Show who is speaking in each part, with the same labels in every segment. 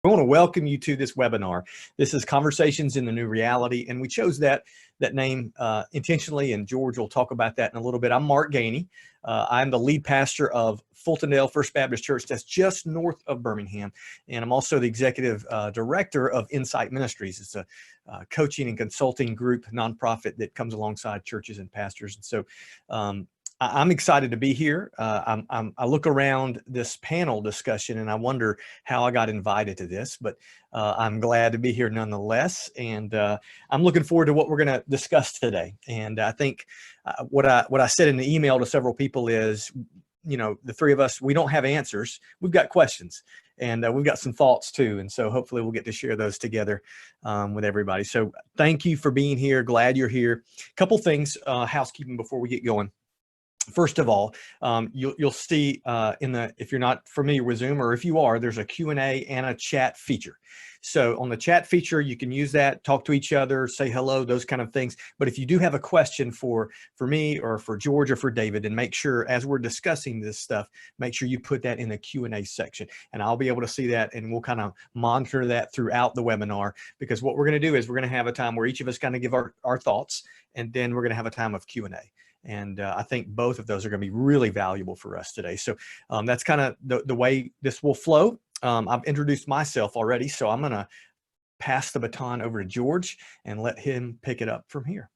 Speaker 1: I want to welcome you to this webinar. This is Conversations in the New Reality, and we chose that name intentionally, and George will talk about that in a little bit. I'm Mark Gainey. I'm the lead pastor of Fultondale First Baptist Church, that's just north of Birmingham, and I'm also the executive director of Insight Ministries. It's a coaching and consulting group, nonprofit that comes alongside churches and pastors. And so I'm excited to be here. I look around this panel discussion and I wonder how I got invited to this, but I'm glad to be here nonetheless. And I'm looking forward to what we're going to discuss today. And I think what I said in the email to several people is, you know, the three of us, we don't have answers. We've got questions, and we've got some thoughts too. And so hopefully we'll get to share those together with everybody. So thank you for being here. Glad you're here. A couple things, housekeeping before we get going. First of all, you'll see if you're not familiar with Zoom, or if you are, there's a Q&A and a chat feature. So on the chat feature, you can use that, talk to each other, say hello, those kind of things. But if you do have a question for me or for George or for David, and make sure as we're discussing this stuff, make sure you put that in the Q&A section, and I'll be able to see that, and we'll kind of monitor that throughout the webinar, because what we're going to do is we're going to have a time where each of us kind of give our thoughts, and then we're going to have a time of Q&A. And I think both of those are going to be really valuable for us today. So that's kind of the way this will flow. I've introduced myself already, so I'm going to pass the baton over to George and let him pick it up from here.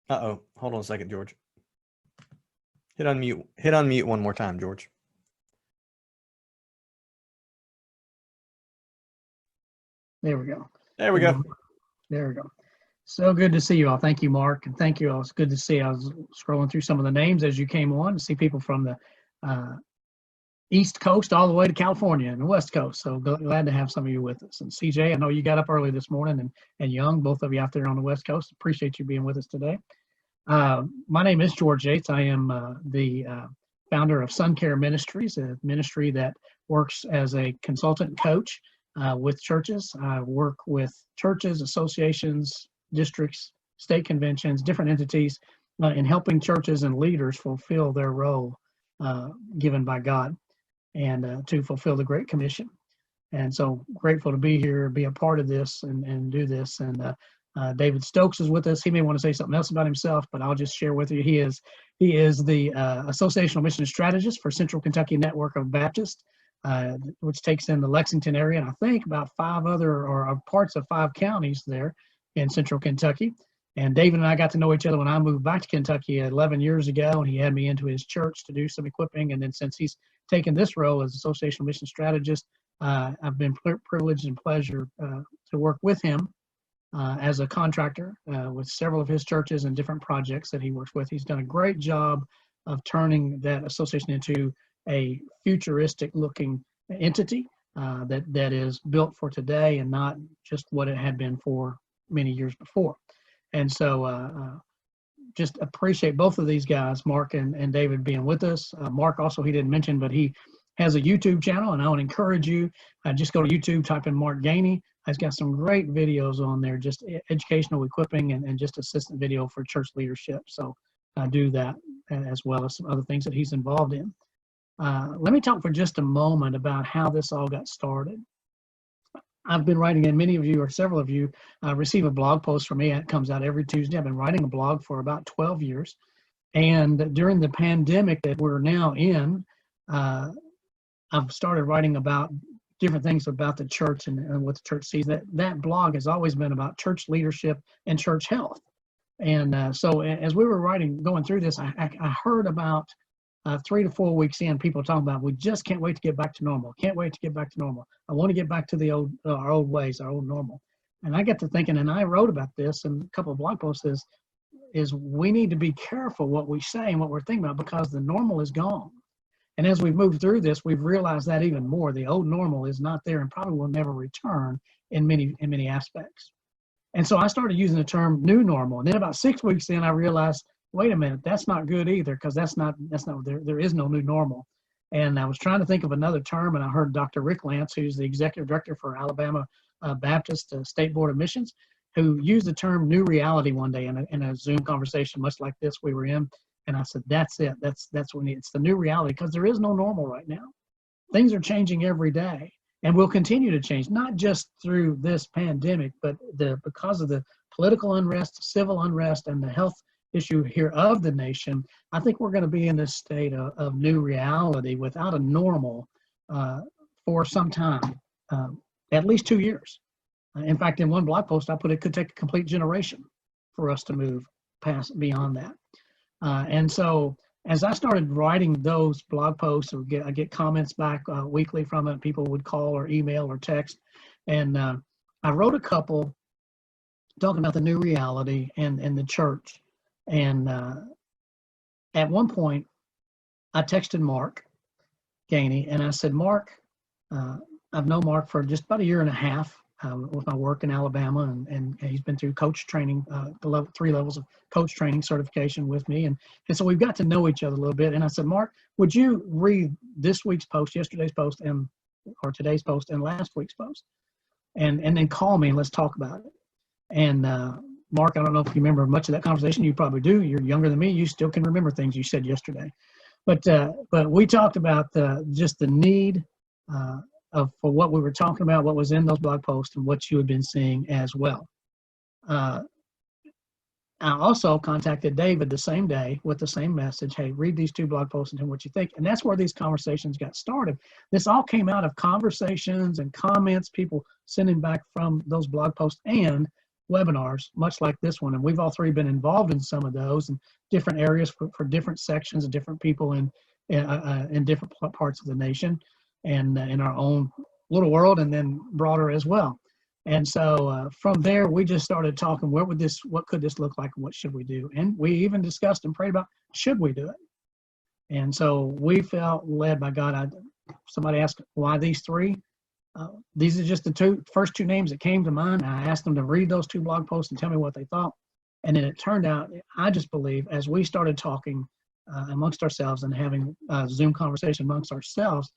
Speaker 1: Uh-oh, hold on a second, George. Hit unmute one more time, George.
Speaker 2: There we go.
Speaker 1: There we go.
Speaker 2: There we go. So good to see you all. Thank you, Mark, and thank you all. It's good to see. I was scrolling through some of the names as you came on to see people from the East Coast all the way to California and the West Coast. So glad to have some of you with us. And CJ, I know you got up early this morning, and Young, both of you out there on the West Coast. Appreciate you being with us today. My name is George Yates. I am the founder of Sun Care Ministries, a ministry that works as a consultant coach with churches. I work with churches, associations, districts, state conventions, different entities in helping churches and leaders fulfill their role given by God, and to fulfill the Great Commission. And so grateful to be here, be a part of this, and do this. And David Stokes is with us. He may want to say something else about himself, but I'll just share with you. He is the Associational Mission Strategist for Central Kentucky Network of Baptists, which takes in the Lexington area, and I think about 5 other or parts of 5 counties there in Central Kentucky. And David and I got to know each other when I moved back to Kentucky 11 years ago, and he had me into his church to do some equipping. And then since he's taken this role as Associational Mission Strategist, I've been privileged and pleasure to work with him as a contractor with several of his churches and different projects that he works with. He's done a great job of turning that association into a futuristic looking entity that is built for today and not just what it had been for many years before. And so just appreciate both of these guys, Mark and David, being with us. Mark also, he didn't mention, but he has a YouTube channel, and I would encourage you, just go to YouTube, type in Mark Gainey. He's got some great videos on there, just educational equipping and just assistant video for church leadership. So do that, as well as some other things that he's involved in. Let me talk for just a moment about how this all got started. I've been writing, and many of you, or several of you, receive a blog post from me. It comes out every Tuesday. I've been writing a blog for about 12 years. And during the pandemic that we're now in, I've started writing about different things about the church and what the church sees. That blog has always been about church leadership and church health. And so as we were going through this, I heard about 3 to 4 weeks in, people talking about, we just can't wait to get back to normal. Can't wait to get back to normal. I want to get back to the our old ways, our old normal. And I got to thinking, and I wrote about this in a couple of blog posts, is we need to be careful what we say and what we're thinking about, because the normal is gone. And as we've moved through this, we've realized that even more. The old normal is not there and probably will never return in many aspects. And so I started using the term new normal. And then about 6 weeks in, I realized, wait a minute, that's not good either, because that's not there is no new normal. And I was trying to think of another term, and I heard Dr. Rick Lance, who's the executive director for Alabama Baptist State Board of Missions, who used the term new reality one day in a Zoom conversation, much like this we were in. And I said, that's it. That's what we need. It's the new reality, because there is no normal right now. Things are changing every day, and will continue to change, not just through this pandemic, but because of the political unrest, civil unrest, and the health issue here of the nation. I think we're going to be in this state of new reality without a normal for some time, at least 2 years. In fact, in one blog post, I put it could take a complete generation for us to move past beyond that. And so as I started writing those blog posts, I get comments back weekly from it. People would call or email or text. And I wrote a couple talking about the new reality and the church. And at one point, I texted Mark Gainey, and I said, Mark, I've known Mark for just about a year and a half with my work in Alabama, and he's been through coach training, the 3 levels of coach training certification with me. And so we've got to know each other a little bit. And I said, Mark, would you read this week's post, yesterday's post, or today's post, and last week's post? And then call me and let's talk about it. And Mark, I don't know if you remember much of that conversation. You probably do. You're younger than me. You still can remember things you said yesterday. But we talked about just the need for what we were talking about, what was in those blog posts, and what you had been seeing as well. I also contacted David the same day with the same message. Hey, read these 2 blog posts and tell me what you think. And that's where these conversations got started. This all came out of conversations and comments, people sending back from those blog posts and webinars, much like this one. And we've all 3 been involved in some of those in different areas for different sections and different people in different parts of the nation, and in our own little world, and then broader as well. And so from there, we just started talking, what could this look like, and what should we do? And we even discussed and prayed about, should we do it? And so we felt led by God. Somebody asked, why these 3? These are just the first 2 names that came to mind. I asked them to read those 2 blog posts and tell me what they thought. And then it turned out, I just believe, as we started talking amongst ourselves and having a Zoom conversation amongst ourselves,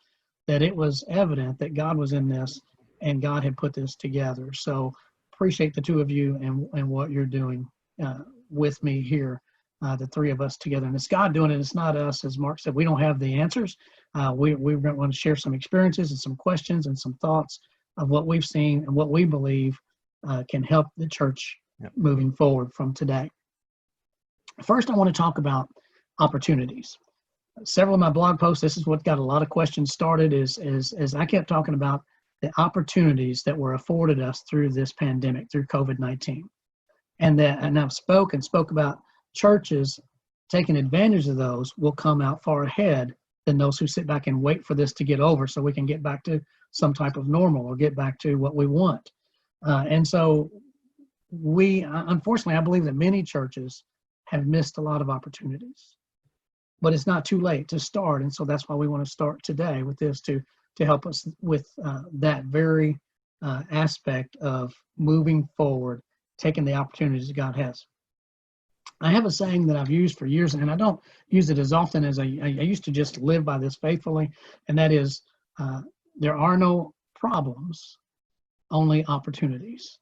Speaker 2: that it was evident that God was in this and God had put this together. So appreciate the 2 of you and what you're doing with me here, the 3 of us together. And it's God doing it. It's not us. As Mark said, we don't have the answers. We want to share some experiences and some questions and some thoughts of what we've seen and what we believe can help the church moving forward from today. First, I want to talk about opportunities. Several of my blog posts, this is what got a lot of questions started, is I kept talking about the opportunities that were afforded us through this pandemic, through COVID-19. And I've spoke about churches taking advantage of those will come out far ahead than those who sit back and wait for this to get over so we can get back to some type of normal or get back to what we want. And so unfortunately, I believe that many churches have missed a lot of opportunities. But it's not too late to start, and so that's why we want to start today with this to help us with that very aspect of moving forward, taking the opportunities that God has. I have a saying that I've used for years, and I don't use it as often as I used to just live by this faithfully, and that is, there are no problems, only opportunities.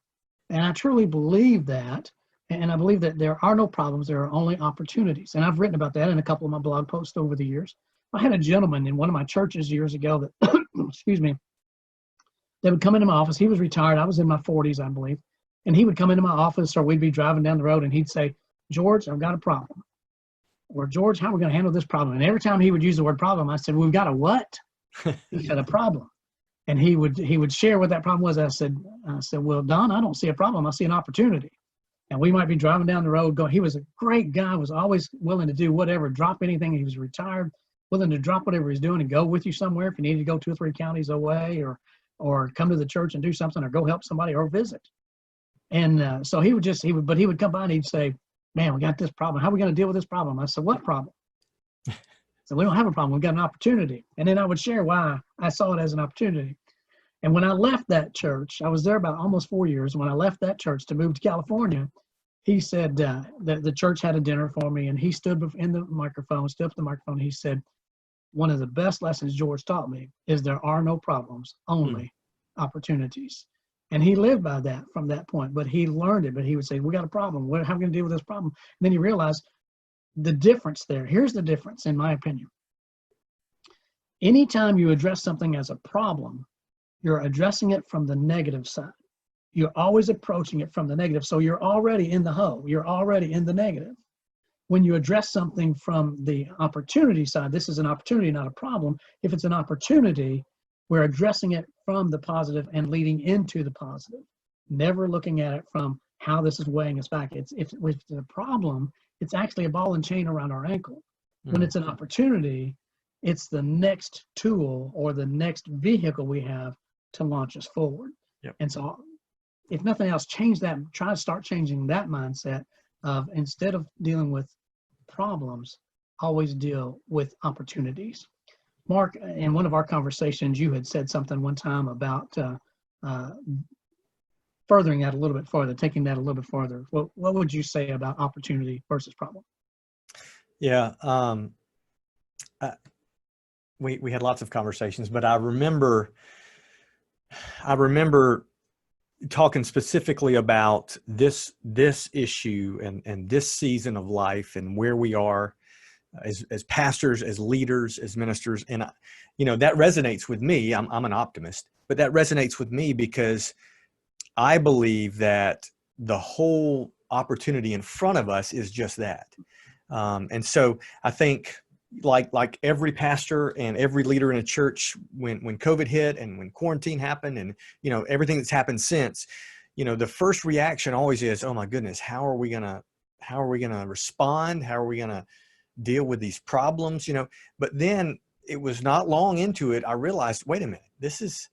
Speaker 2: And I truly believe that. And I believe that there are no problems, there are only opportunities. And I've written about that in a couple of my blog posts over the years. I had a gentleman in one of my churches years ago that, excuse me, that would come into my office. He was retired. I was in my 40s, I believe. And he would come into my office, or we'd be driving down the road, and he'd say, George, I've got a problem. Or, George, how are we going to handle this problem? And every time he would use the word problem, I said, we've got a what? He had a problem. And he would share what that problem was. I said, well, Don, I don't see a problem. I see an opportunity. And we might be driving down the road going, he was a great guy, was always willing to do whatever, drop anything. He was retired, willing to drop whatever he's doing and go with you somewhere if you needed to go 2 or 3 counties away, or come to the church and do something, or go help somebody or visit. And so he would come by and he'd say, man, we got this problem. How are we going to deal with this problem? I said, what problem? So we don't have a problem. We've got an opportunity. And then I would share why I saw it as an opportunity. And when I left that church, I was there about almost 4 years. When I left that church to move to California, he said that the church had a dinner for me, and he stood up in the microphone, he said, one of the best lessons George taught me is there are no problems, only opportunities. And he lived by that from that point, but he learned it. But he would say, we got a problem. How are we going to deal with this problem? And then he realized the difference there, here's the difference, in my opinion. Anytime you address something as a problem, you're addressing it from the negative side. You're always approaching it from the negative. So you're already in the hole. You're already in the negative. When you address something from the opportunity side, this is an opportunity, not a problem. If it's an opportunity, we're addressing it from the positive and leading into the positive, never looking at it from how this is weighing us back. If it's a problem, it's actually a ball and chain around our ankle. When it's an opportunity, it's the next tool or the next vehicle we have to launch us forward.
Speaker 1: Yep.
Speaker 2: And so if nothing else, change that, try to start changing that mindset of, instead of dealing with problems, always deal with opportunities. Mark, in one of our conversations, you had said something one time about furthering that a little bit further, taking that a little bit further. What would you say about opportunity versus problem?
Speaker 1: Yeah. We had lots of conversations, but I remember talking specifically about this issue and this season of life and where we are as pastors, as leaders, as ministers. And that resonates with me. I'm an optimist, but that resonates with me because I believe that the whole opportunity in front of us is just that. And so I think, like every pastor and every leader in a church, when COVID hit and when quarantine happened and, everything that's happened since, the first reaction always is, oh my goodness, how are we going to respond? How are we going to deal with these problems? But then it was not long into it, I realized, wait a minute, this is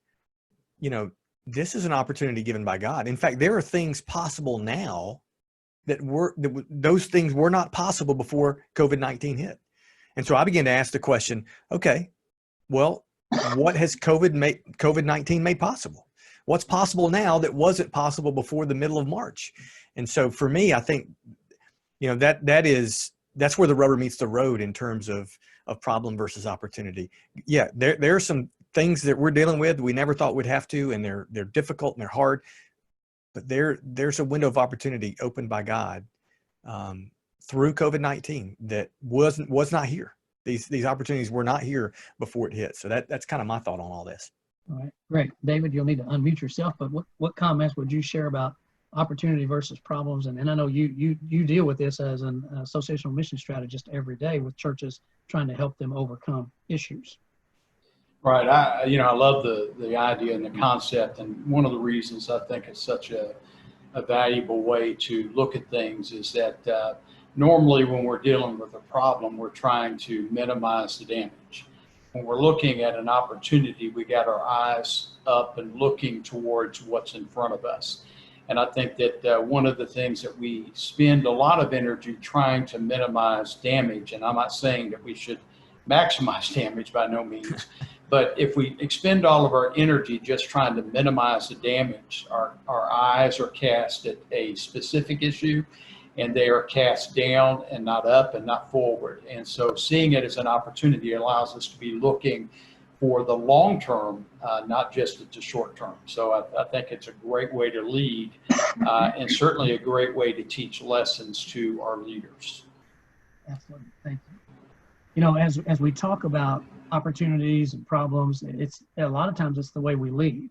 Speaker 1: an opportunity given by God. In fact, there are things possible now those things were not possible before COVID-19 hit. And so I began to ask the question, okay, well, what has COVID-19 made possible? What's possible now that wasn't possible before the middle of March? And so for me, I think, that's where the rubber meets the road in terms of problem versus opportunity. Yeah, there are some things that we're dealing with we never thought we'd have to, and they're difficult and they're hard, but there's a window of opportunity opened by God through COVID-19 that was not here. These opportunities were not here before it hit. So that's kind of my thought on all this.
Speaker 2: All right, great. David, you'll need to unmute yourself, but what comments would you share about opportunity versus problems? And I know you deal with this as an associational mission strategist every day with churches trying to help them overcome issues.
Speaker 3: Right. I love the idea and the concept. And one of the reasons I think it's such a valuable way to look at things is that normally when we're dealing with a problem, we're trying to minimize the damage. When we're looking at an opportunity, we got our eyes up and looking towards what's in front of us. And I think that one of the things that we spend a lot of energy trying to minimize damage, and I'm not saying that we should maximize damage by no means, but if we expend all of our energy just trying to minimize the damage, our eyes are cast at a specific issue, and they are cast down and not up and not forward. And so seeing it as an opportunity allows us to be looking for the long term, not just at the short term. So I think it's a great way to lead and certainly a great way to teach lessons to our leaders.
Speaker 2: Absolutely. Thank you. As we talk about opportunities and problems, it's a lot of times it's the way we lead.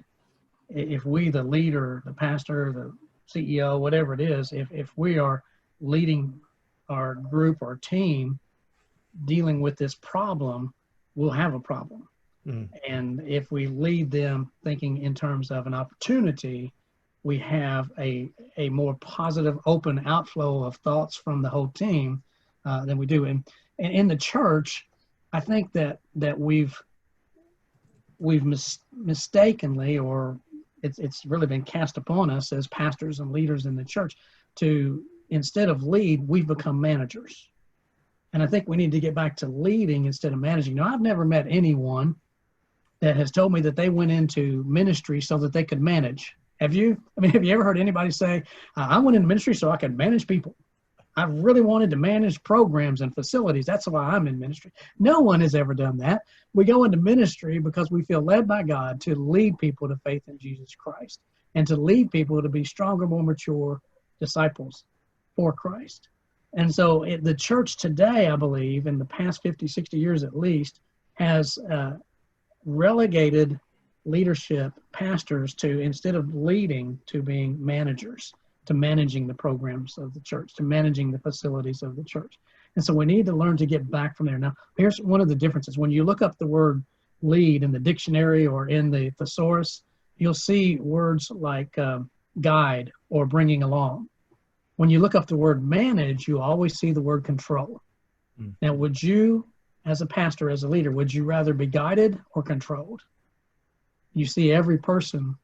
Speaker 2: If we, the leader, the pastor, the CEO, whatever it is, if we are leading our group or team dealing with this problem, we'll have a problem. And if we lead them thinking in terms of an opportunity, we have a more positive, open outflow of thoughts from the whole team than we do. And in the church, I think that we've mistakenly, or it's really been cast upon us as pastors and leaders in the church to, instead of lead, we've become managers. And I think we need to get back to leading instead of managing. Now, I've never met anyone that has told me that they went into ministry so that they could manage. Have you? I mean, have you ever heard anybody say, I went into ministry so I could manage people? I really wanted to manage programs and facilities. That's why I'm in ministry. No one has ever done that. We go into ministry because we feel led by God to lead people to faith in Jesus Christ and to lead people to be stronger, more mature disciples for Christ. And so the church today, I believe, in the past 50, 60 years at least, has relegated leadership, pastors, to, instead of leading, to being managers, to managing the programs of the church, to managing the facilities of the church. And so we need to learn to get back from there. Now, here's one of the differences. When you look up the word lead in the dictionary or in the thesaurus, you'll see words like guide or bringing along. When you look up the word manage, you always see the word control. Now, would you, as a pastor, as a leader, would you rather be guided or controlled? You see, every person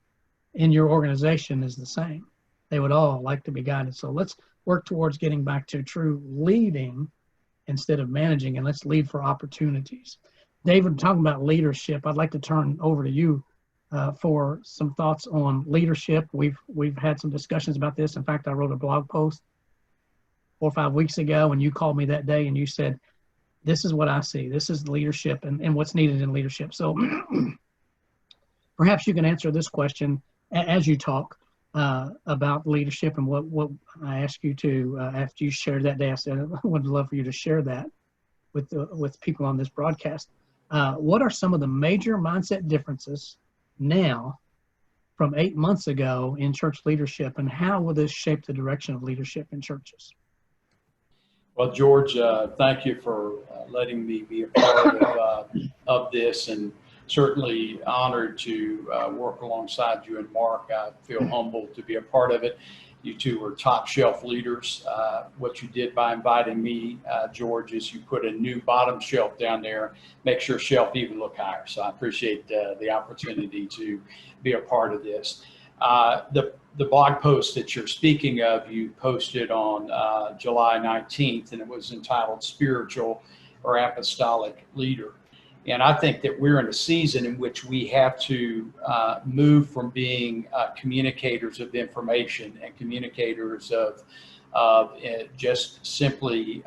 Speaker 2: in your organization is the same. They would all like to be guided. So let's work towards getting back to true leading instead of managing, and let's lead for opportunities. David, talking about leadership, I'd like to turn over to you for some thoughts on leadership. We've had some discussions about this. In fact, I wrote a blog post 4 or 5 weeks ago, and you called me that day and you said, this is what I see. This is leadership and what's needed in leadership. So perhaps you can answer this question as you talk about leadership and what I asked you to, after you shared that day. I said, I would love for you to share that with people on this broadcast. What are some of the major mindset differences now from 8 months ago in church leadership, and how will this shape the direction of leadership in churches?
Speaker 3: Well, George, thank you for letting me be a part of this, and certainly honored to work alongside you and Mark. I feel humbled to be a part of it. You two are top shelf leaders. What you did by inviting me, George, is you put a new bottom shelf down there, makes your shelf even look higher. So I appreciate the opportunity to be a part of this. The blog post that you're speaking of, you posted on July 19th, and it was entitled Spiritual or Apostolic Leader. And I think that we're in a season in which we have to move from being communicators of information and communicators of just simply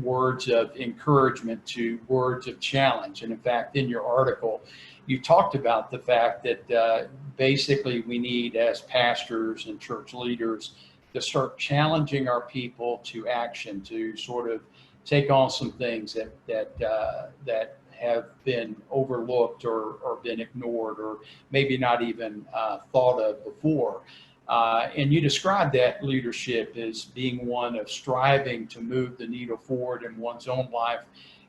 Speaker 3: words of encouragement to words of challenge. And in fact, in your article, you talked about the fact that basically we need, as pastors and church leaders, to start challenging our people to action, to sort of take on some things that have been overlooked or been ignored or maybe not even thought of before. And you described that leadership as being one of striving to move the needle forward in one's own life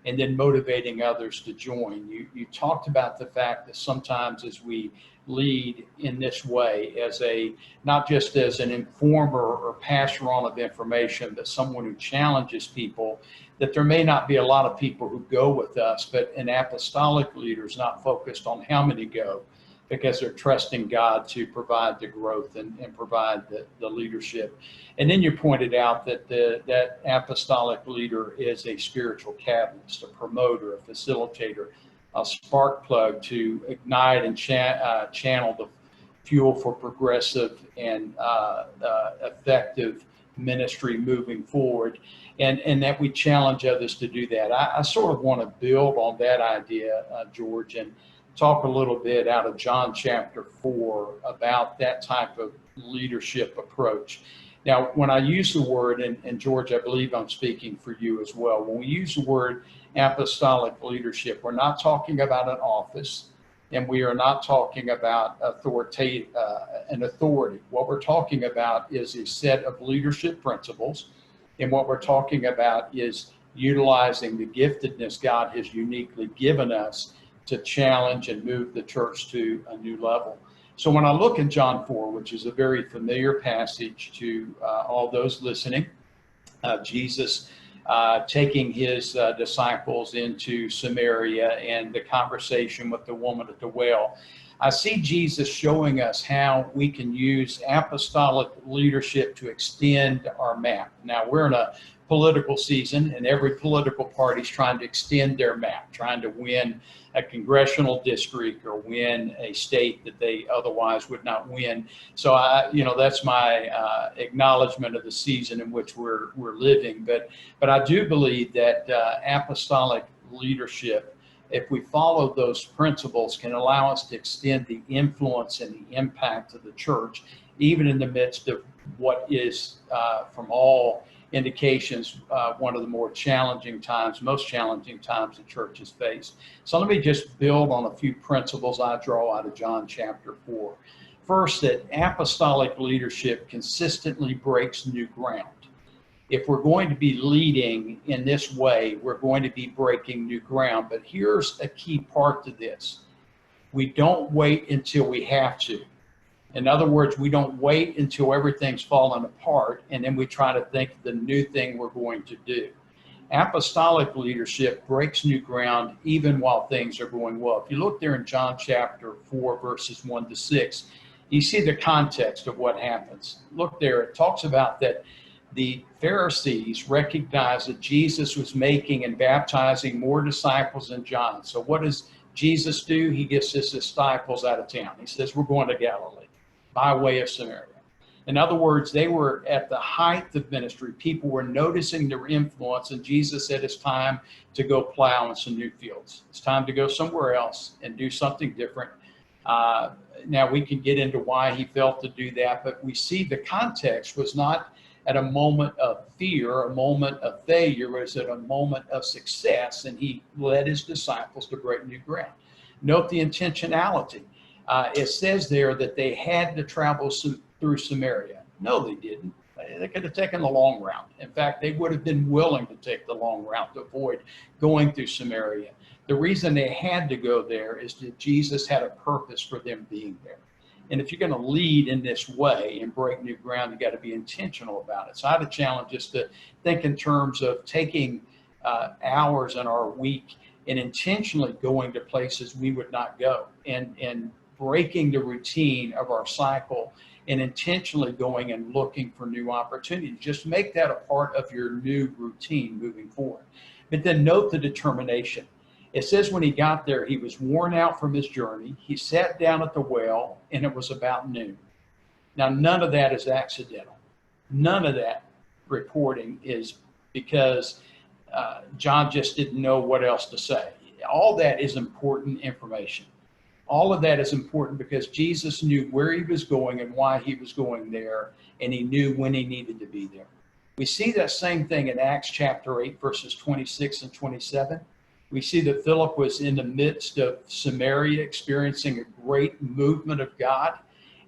Speaker 3: and then motivating others to join. You talked about the fact that sometimes as we lead in this way, as not just as an informer or passer on of information, but someone who challenges people, that there may not be a lot of people who go with us, but an apostolic leader is not focused on how many go, because they're trusting God to provide the growth and provide the leadership. And then you pointed out that that apostolic leader is a spiritual catalyst, a promoter, a facilitator, a spark plug to ignite and channel the fuel for progressive and effective ministry moving forward, and that we challenge others to do that. I sort of want to build on that idea, George, and talk a little bit out of John chapter 4 about that type of leadership approach. Now, when I use the word, and George, I believe I'm speaking for you as well, when we use the word apostolic leadership, we're not talking about an office, and we are not talking about an authority. What we're talking about is a set of leadership principles, and what we're talking about is utilizing the giftedness God has uniquely given us to challenge and move the church to a new level. So when I look in John 4, which is a very familiar passage to all those listening, Jesus taking his disciples into Samaria and the conversation with the woman at the well, I see Jesus showing us how we can use apostolic leadership to extend our map. Now, we're in a political season, and every political party is trying to extend their map, trying to win a congressional district or win a state that they otherwise would not win. So that's my acknowledgement of the season in which we're living. But I do believe that apostolic leadership, if we follow those principles, can allow us to extend the influence and the impact of the church, even in the midst of what is, from all indications one of the more challenging times, most challenging times the church has faced. So let me just build on a few principles I draw out of John chapter 4. First, that apostolic leadership consistently breaks new ground. If we're going to be leading in this way, we're going to be breaking new ground. But here's a key part to this. We don't wait until we have to. In other words, we don't wait until everything's fallen apart and then we try to think of the new thing we're going to do. Apostolic leadership breaks new ground even while things are going well. If you look there in John chapter 4, verses 1 to 6, you see the context of what happens. Look there, it talks about that the Pharisees recognized that Jesus was making and baptizing more disciples than John. So what does Jesus do? He gets his disciples out of town. He says, we're going to Galilee by way of Samaria. In other words, they were at the height of ministry. People were noticing their influence, and Jesus said it's time to go plow in some new fields. It's time to go somewhere else and do something different. Now, we can get into why he felt to do that, but we see the context was not at a moment of fear, a moment of failure, it was at a moment of success, and he led his disciples to break new ground. Note the intentionality. It says there that they had to travel through Samaria. No, they didn't. They could have taken the long route. In fact, they would have been willing to take the long route to avoid going through Samaria. The reason they had to go there is that Jesus had a purpose for them being there. And if you're going to lead in this way and break new ground, you got to be intentional about it. So I had a challenge just to think in terms of taking hours in our week and intentionally going to places we would not go, and breaking the routine of our cycle and intentionally going and looking for new opportunities. Just make that a part of your new routine moving forward. But then note the determination. It says when he got there, he was worn out from his journey. He sat down at the well, and it was about noon. Now, none of that is accidental. None of that reporting is because John just didn't know what else to say. All that is important information. All of that is important because Jesus knew where he was going and why he was going there, and he knew when he needed to be there. We see that same thing in Acts chapter 8, verses 26 and 27. We see that Philip was in the midst of Samaria experiencing a great movement of God,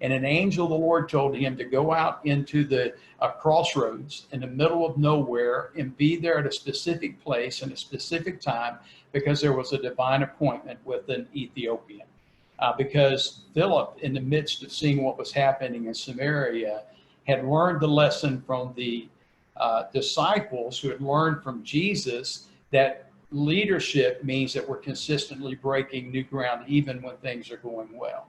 Speaker 3: and an angel of the Lord told him to go out into the crossroads in the middle of nowhere and be there at a specific place and a specific time because there was a divine appointment with an Ethiopian. Because Philip, in the midst of seeing what was happening in Samaria, had learned the lesson from the disciples who had learned from Jesus that leadership means that we're consistently breaking new ground even when things are going well.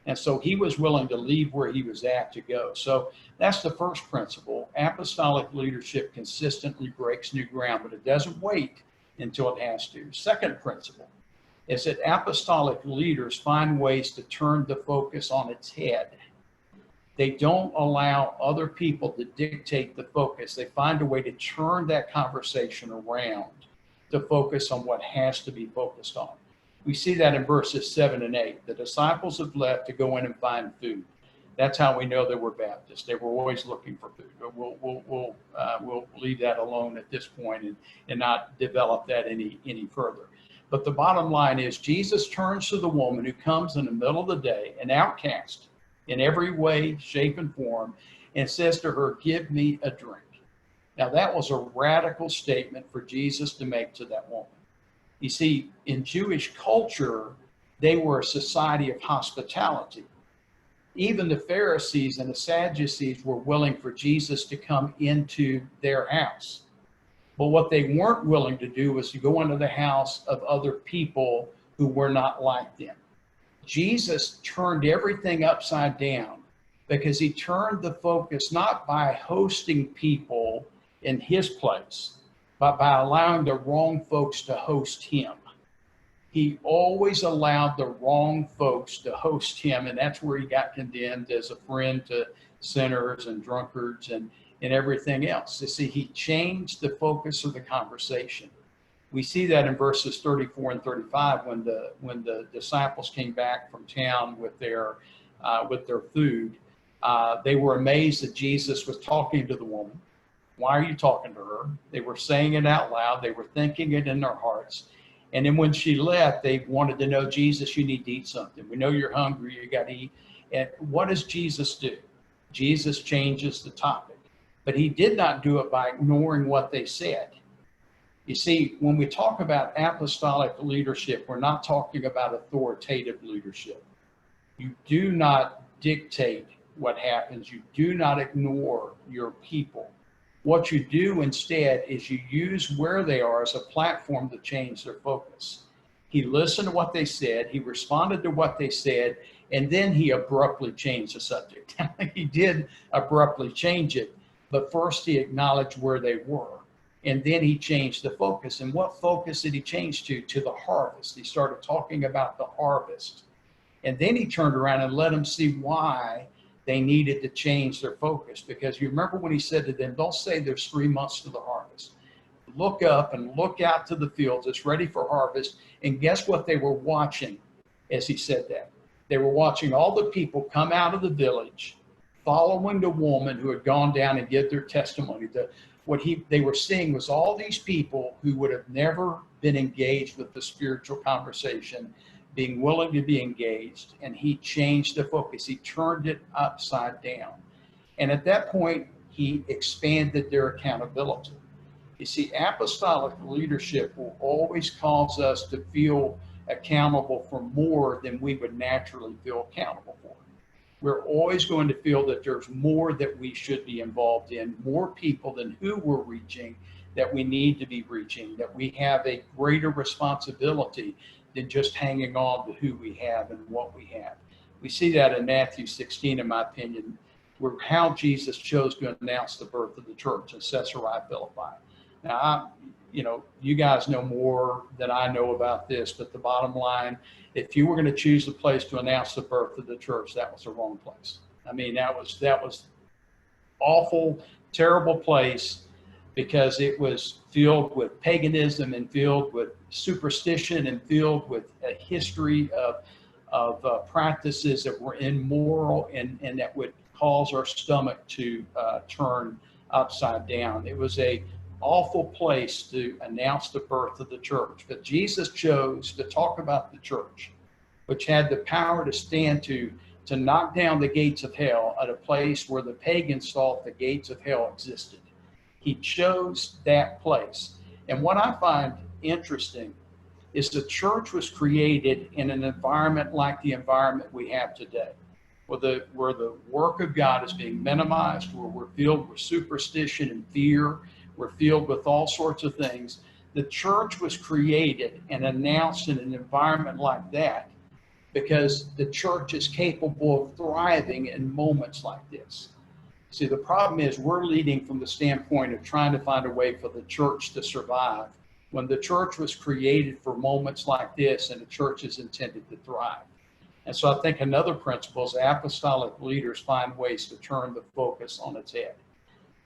Speaker 3: And so he was willing to leave where he was at to go. So that's the first principle. Apostolic leadership consistently breaks new ground, but it doesn't wait until it has to. Second principle is that apostolic leaders find ways to turn the focus on its head. They don't allow other people to dictate the focus. They find a way to turn that conversation around to focus on what has to be focused on. We see that in verses 7 and 8. The disciples have left to go in and find food. That's how we know they were Baptists. They were always looking for food. But we'll leave that alone at this point and not develop that any further. But the bottom line is Jesus turns to the woman who comes in the middle of the day, an outcast in every way, shape, and form, and says to her, "Give me a drink." Now, that was a radical statement for Jesus to make to that woman. You see, in Jewish culture, they were a society of hospitality. Even the Pharisees and the Sadducees were willing for Jesus to come into their house. But what they weren't willing to do was to go into the house of other people who were not like them. Jesus turned everything upside down because he turned the focus not by hosting people in his place, but by allowing the wrong folks to host him. He always allowed the wrong folks to host him, and that's where he got condemned as a friend to sinners and drunkards and everything else. You see, he changed the focus of the conversation. We see that in verses 34 and 35 when the disciples came back from town with their food. They were amazed that Jesus was talking to the woman. Why are you talking to her? They were saying it out loud. They were thinking it in their hearts. And then when she left, they wanted to know, Jesus, you need to eat something. We know you're hungry. You got to eat. And what does Jesus do? Jesus changes the topic. But he did not do it by ignoring what they said. You see, when we talk about apostolic leadership, we're not talking about authoritative leadership. You do not dictate what happens. You do not ignore your people. What you do instead is you use where they are as a platform to change their focus. He listened to what they said, he responded to what they said, and then he abruptly changed the subject. He did abruptly change it, but first he acknowledged where they were, and then he changed the focus. And what focus did he change to? To the harvest. He started talking about the harvest. And then he turned around and let them see why they needed to change their focus. Because you remember when he said to them, don't say there's 3 months to the harvest. Look up and look out to the fields. It's ready for harvest. And guess what they were watching as he said that? They were watching all the people come out of the village, following the woman who had gone down and give their testimony. They were seeing was all these people who would have never been engaged with the spiritual conversation, being willing to be engaged, and he changed the focus. He turned it upside down. And at that point, he expanded their accountability. You see, apostolic leadership will always cause us to feel accountable for more than we would naturally feel accountable for. We're always going to feel that there's more that we should be involved in, more people than who we're reaching that we need to be reaching, that we have a greater responsibility than just hanging on to who we have and what we have. We see that in Matthew 16, in my opinion, where how Jesus chose to announce the birth of the church in Caesarea Philippi. Now, you guys know more than I know about this, but the bottom line, if you were going to choose the place to announce the birth of the church, that was the wrong place. I mean, that was awful, terrible place, because it was filled with paganism and filled with superstition and filled with a history of practices that were immoral and that would cause our stomach to turn upside down. It was a awful place to announce the birth of the church. But Jesus chose to talk about the church, which had the power to stand to knock down the gates of hell at a place where the pagans thought the gates of hell existed. He chose that place. And what I find interesting is the church was created in an environment like the environment we have today, where the work of God is being minimized, where we're filled with superstition and fear, we're filled with all sorts of things. The church was created and announced in an environment like that because the church is capable of thriving in moments like this. See, the problem is we're leading from the standpoint of trying to find a way for the church to survive when the church was created for moments like this, and the church is intended to thrive. And so I think another principle is apostolic leaders find ways to turn the focus on its head.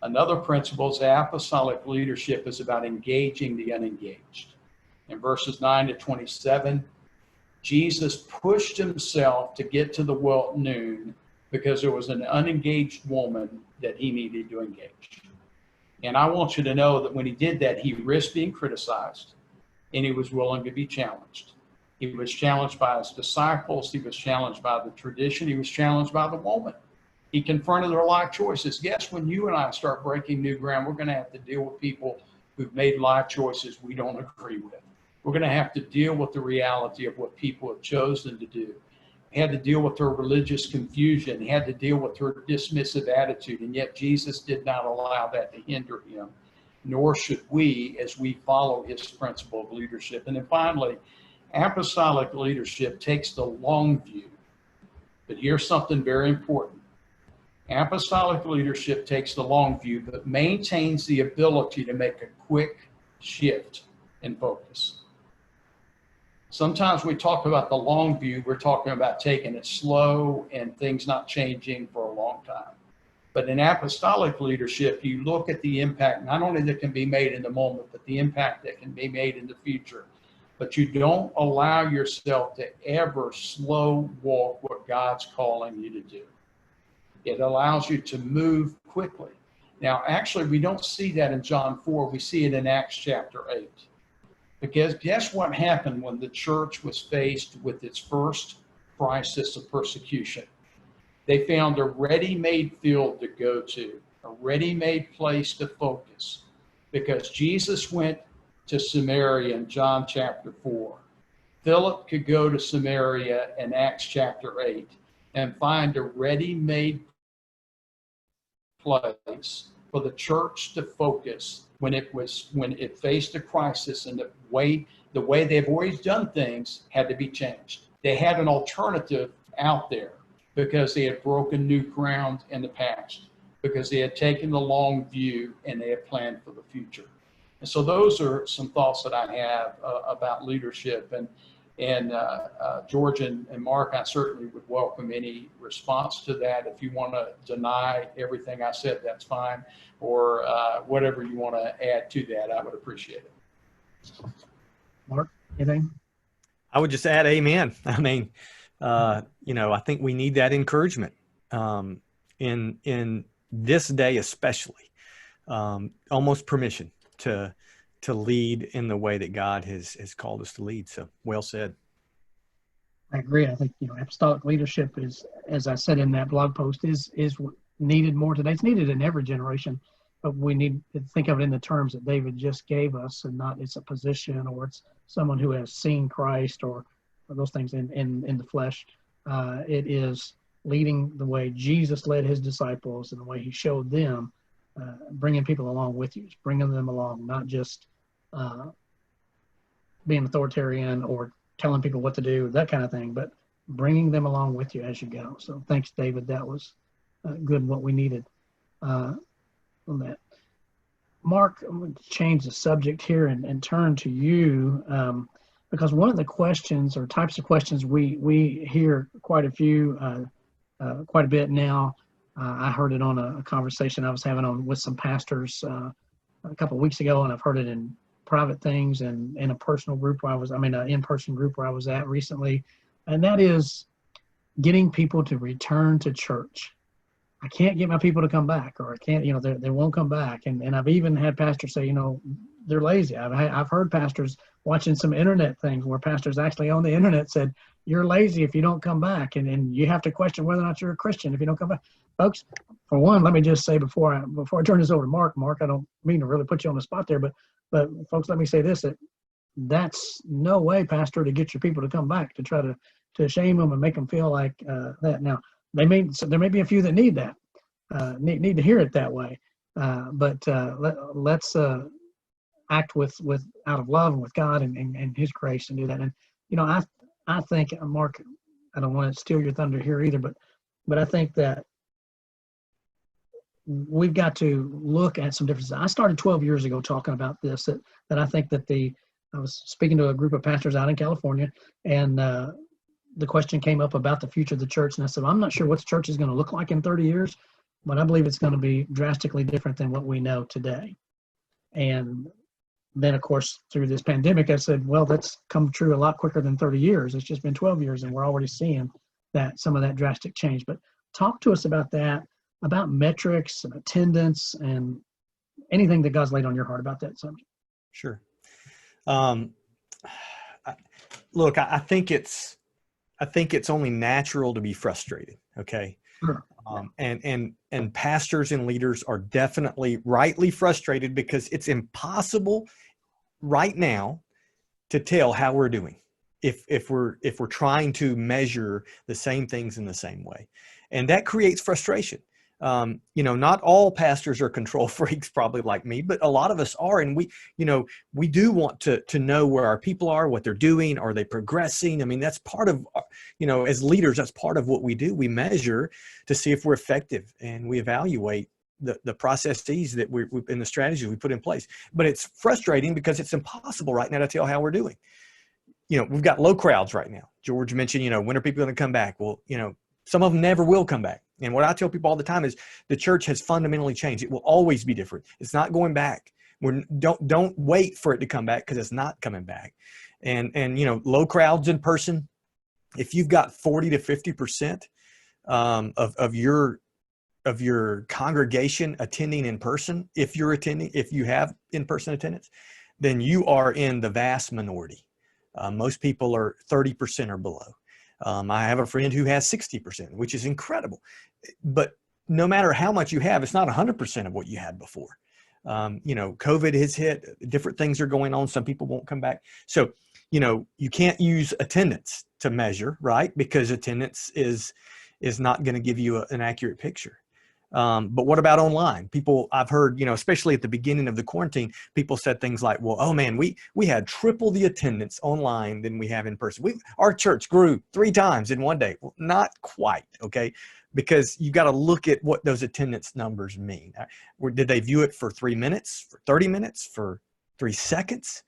Speaker 3: Another principle is apostolic leadership is about engaging the unengaged. In verses 9 to 27, Jesus pushed himself to get to the well at noon because there was an unengaged woman that he needed to engage. And I want you to know that when he did that, he risked being criticized, and he was willing to be challenged. He was challenged by his disciples. He was challenged by the tradition. He was challenged by the woman. He confronted their life choices. Yes, when you and I start breaking new ground, we're going to have to deal with people who've made life choices we don't agree with. We're going to have to deal with the reality of what people have chosen to do. He had to deal with her religious confusion. He had to deal with her dismissive attitude. And yet Jesus did not allow that to hinder him, nor should we as we follow his principle of leadership. And then finally, apostolic leadership takes the long view. But here's something very important. Apostolic leadership takes the long view, but maintains the ability to make a quick shift in focus. Sometimes we talk about the long view, we're talking about taking it slow and things not changing for a long time. But in apostolic leadership, you look at the impact, not only that can be made in the moment, but the impact that can be made in the future. But you don't allow yourself to ever slow walk what God's calling you to do. It allows you to move quickly. Now, actually, we don't see that in John 4. We see it in Acts chapter 8. Because guess what happened when the church was faced with its first crisis of persecution? They found a ready-made field to go to, a ready-made place to focus. Because Jesus went to Samaria in John chapter 4. Philip could go to Samaria in Acts chapter 8 and find a ready-made place for the church to focus when it faced a crisis, and the way they've always done things had to be changed. They had an alternative out there because they had broken new ground in the past, because they had taken the long view and they had planned for the future. And so those are some thoughts that I have about leadership. And George and Mark, I certainly would welcome any response to that. If you want to deny everything I said, that's fine. Or whatever you want to add to that, I would appreciate it.
Speaker 2: Mark, anything?
Speaker 1: I would just add amen. I mean, I think we need that encouragement in this day, especially, almost permission to lead in the way that God has called us to lead. So well said.
Speaker 2: I agree. I think, apostolic leadership is, as I said in that blog post, is needed more today. It's needed in every generation, but we need to think of it in the terms that David just gave us, and not it's a position or it's someone who has seen Christ or those things in the flesh. It is leading the way Jesus led his disciples and the way he showed them, bringing people along with you, bringing them along, not just being authoritarian or telling people what to do, that kind of thing, but bringing them along with you as you go. So thanks, David. That was good, what we needed on that. Mark, I'm going to change the subject here and turn to you, because one of the questions or types of questions we hear quite a bit now. I heard it on a conversation I was having with some pastors a couple of weeks ago, and I've heard it in private things and in a personal group an in-person group where I was at recently, and that is getting people to return to church. I can't get my people to come back, or I can't, they won't come back. And I've even had pastors say, they're lazy. I've heard pastors watching some internet things where pastors actually on the internet said, you're lazy if you don't come back. And you have to question whether or not you're a Christian if you don't come back. Folks, for one, let me just say before I turn this over to Mark, I don't mean to really put you on the spot there, but folks, let me say this, that's no way, pastor, to get your people to come back, to try to shame them and make them feel like that. Now, there may be a few that need that, need to hear it that way. But let's act with out of love and with God and his grace and do that. And, I think, Mark, I don't want to steal your thunder here either, but I think that we've got to look at some differences. I started 12 years ago talking about this, that I think that I was speaking to a group of pastors out in California, and the question came up about the future of the church. And I said, I'm not sure what the church is going to look like in 30 years, but I believe it's going to be drastically different than what we know today. And then, of course, through this pandemic, I said, well, that's come true a lot quicker than 30 years. It's just been 12 years, and we're already seeing some of that drastic change. But talk to us about that, about metrics and attendance and anything that God's laid on your heart about that subject.
Speaker 1: Sure. Look, I think it's only natural to be frustrated. Okay.
Speaker 2: Sure.
Speaker 1: And pastors and leaders are definitely rightly frustrated because it's impossible right now to tell how we're doing if we're trying to measure the same things in the same way. And that creates frustration. Not all pastors are control freaks, probably like me, but a lot of us are. And we do want to know where our people are, what they're doing. Are they progressing? I mean, that's part of, as leaders, that's part of what we do. We measure to see if we're effective, and we evaluate the processes that we and the strategies we put in place. But it's frustrating because it's impossible right now to tell how we're doing. We've got low crowds right now. George mentioned, when are people going to come back? Well, some of them never will come back. And what I tell people all the time is the church has fundamentally changed. It will always be different. It's not going back. Don't wait for it to come back, because it's not coming back. And low crowds in person, if you've got 40 to 50% of your congregation attending in person, if you have in-person attendance, then you are in the vast minority. Most people are 30% or below. I have a friend who has 60%, which is incredible. But no matter how much you have, it's not 100% of what you had before. COVID has hit, different things are going on. Some people won't come back. So, you can't use attendance to measure, right? Because attendance is not going to give you an accurate picture. But what about online? I've heard, especially at the beginning of the quarantine, people said things like, well, oh man, we had triple the attendance online than we have in person. Our church grew 3 times in one day. Well, not quite, okay? Because you got to look at what those attendance numbers mean. Did they view it for 3 minutes, for 30 minutes, for 3 seconds?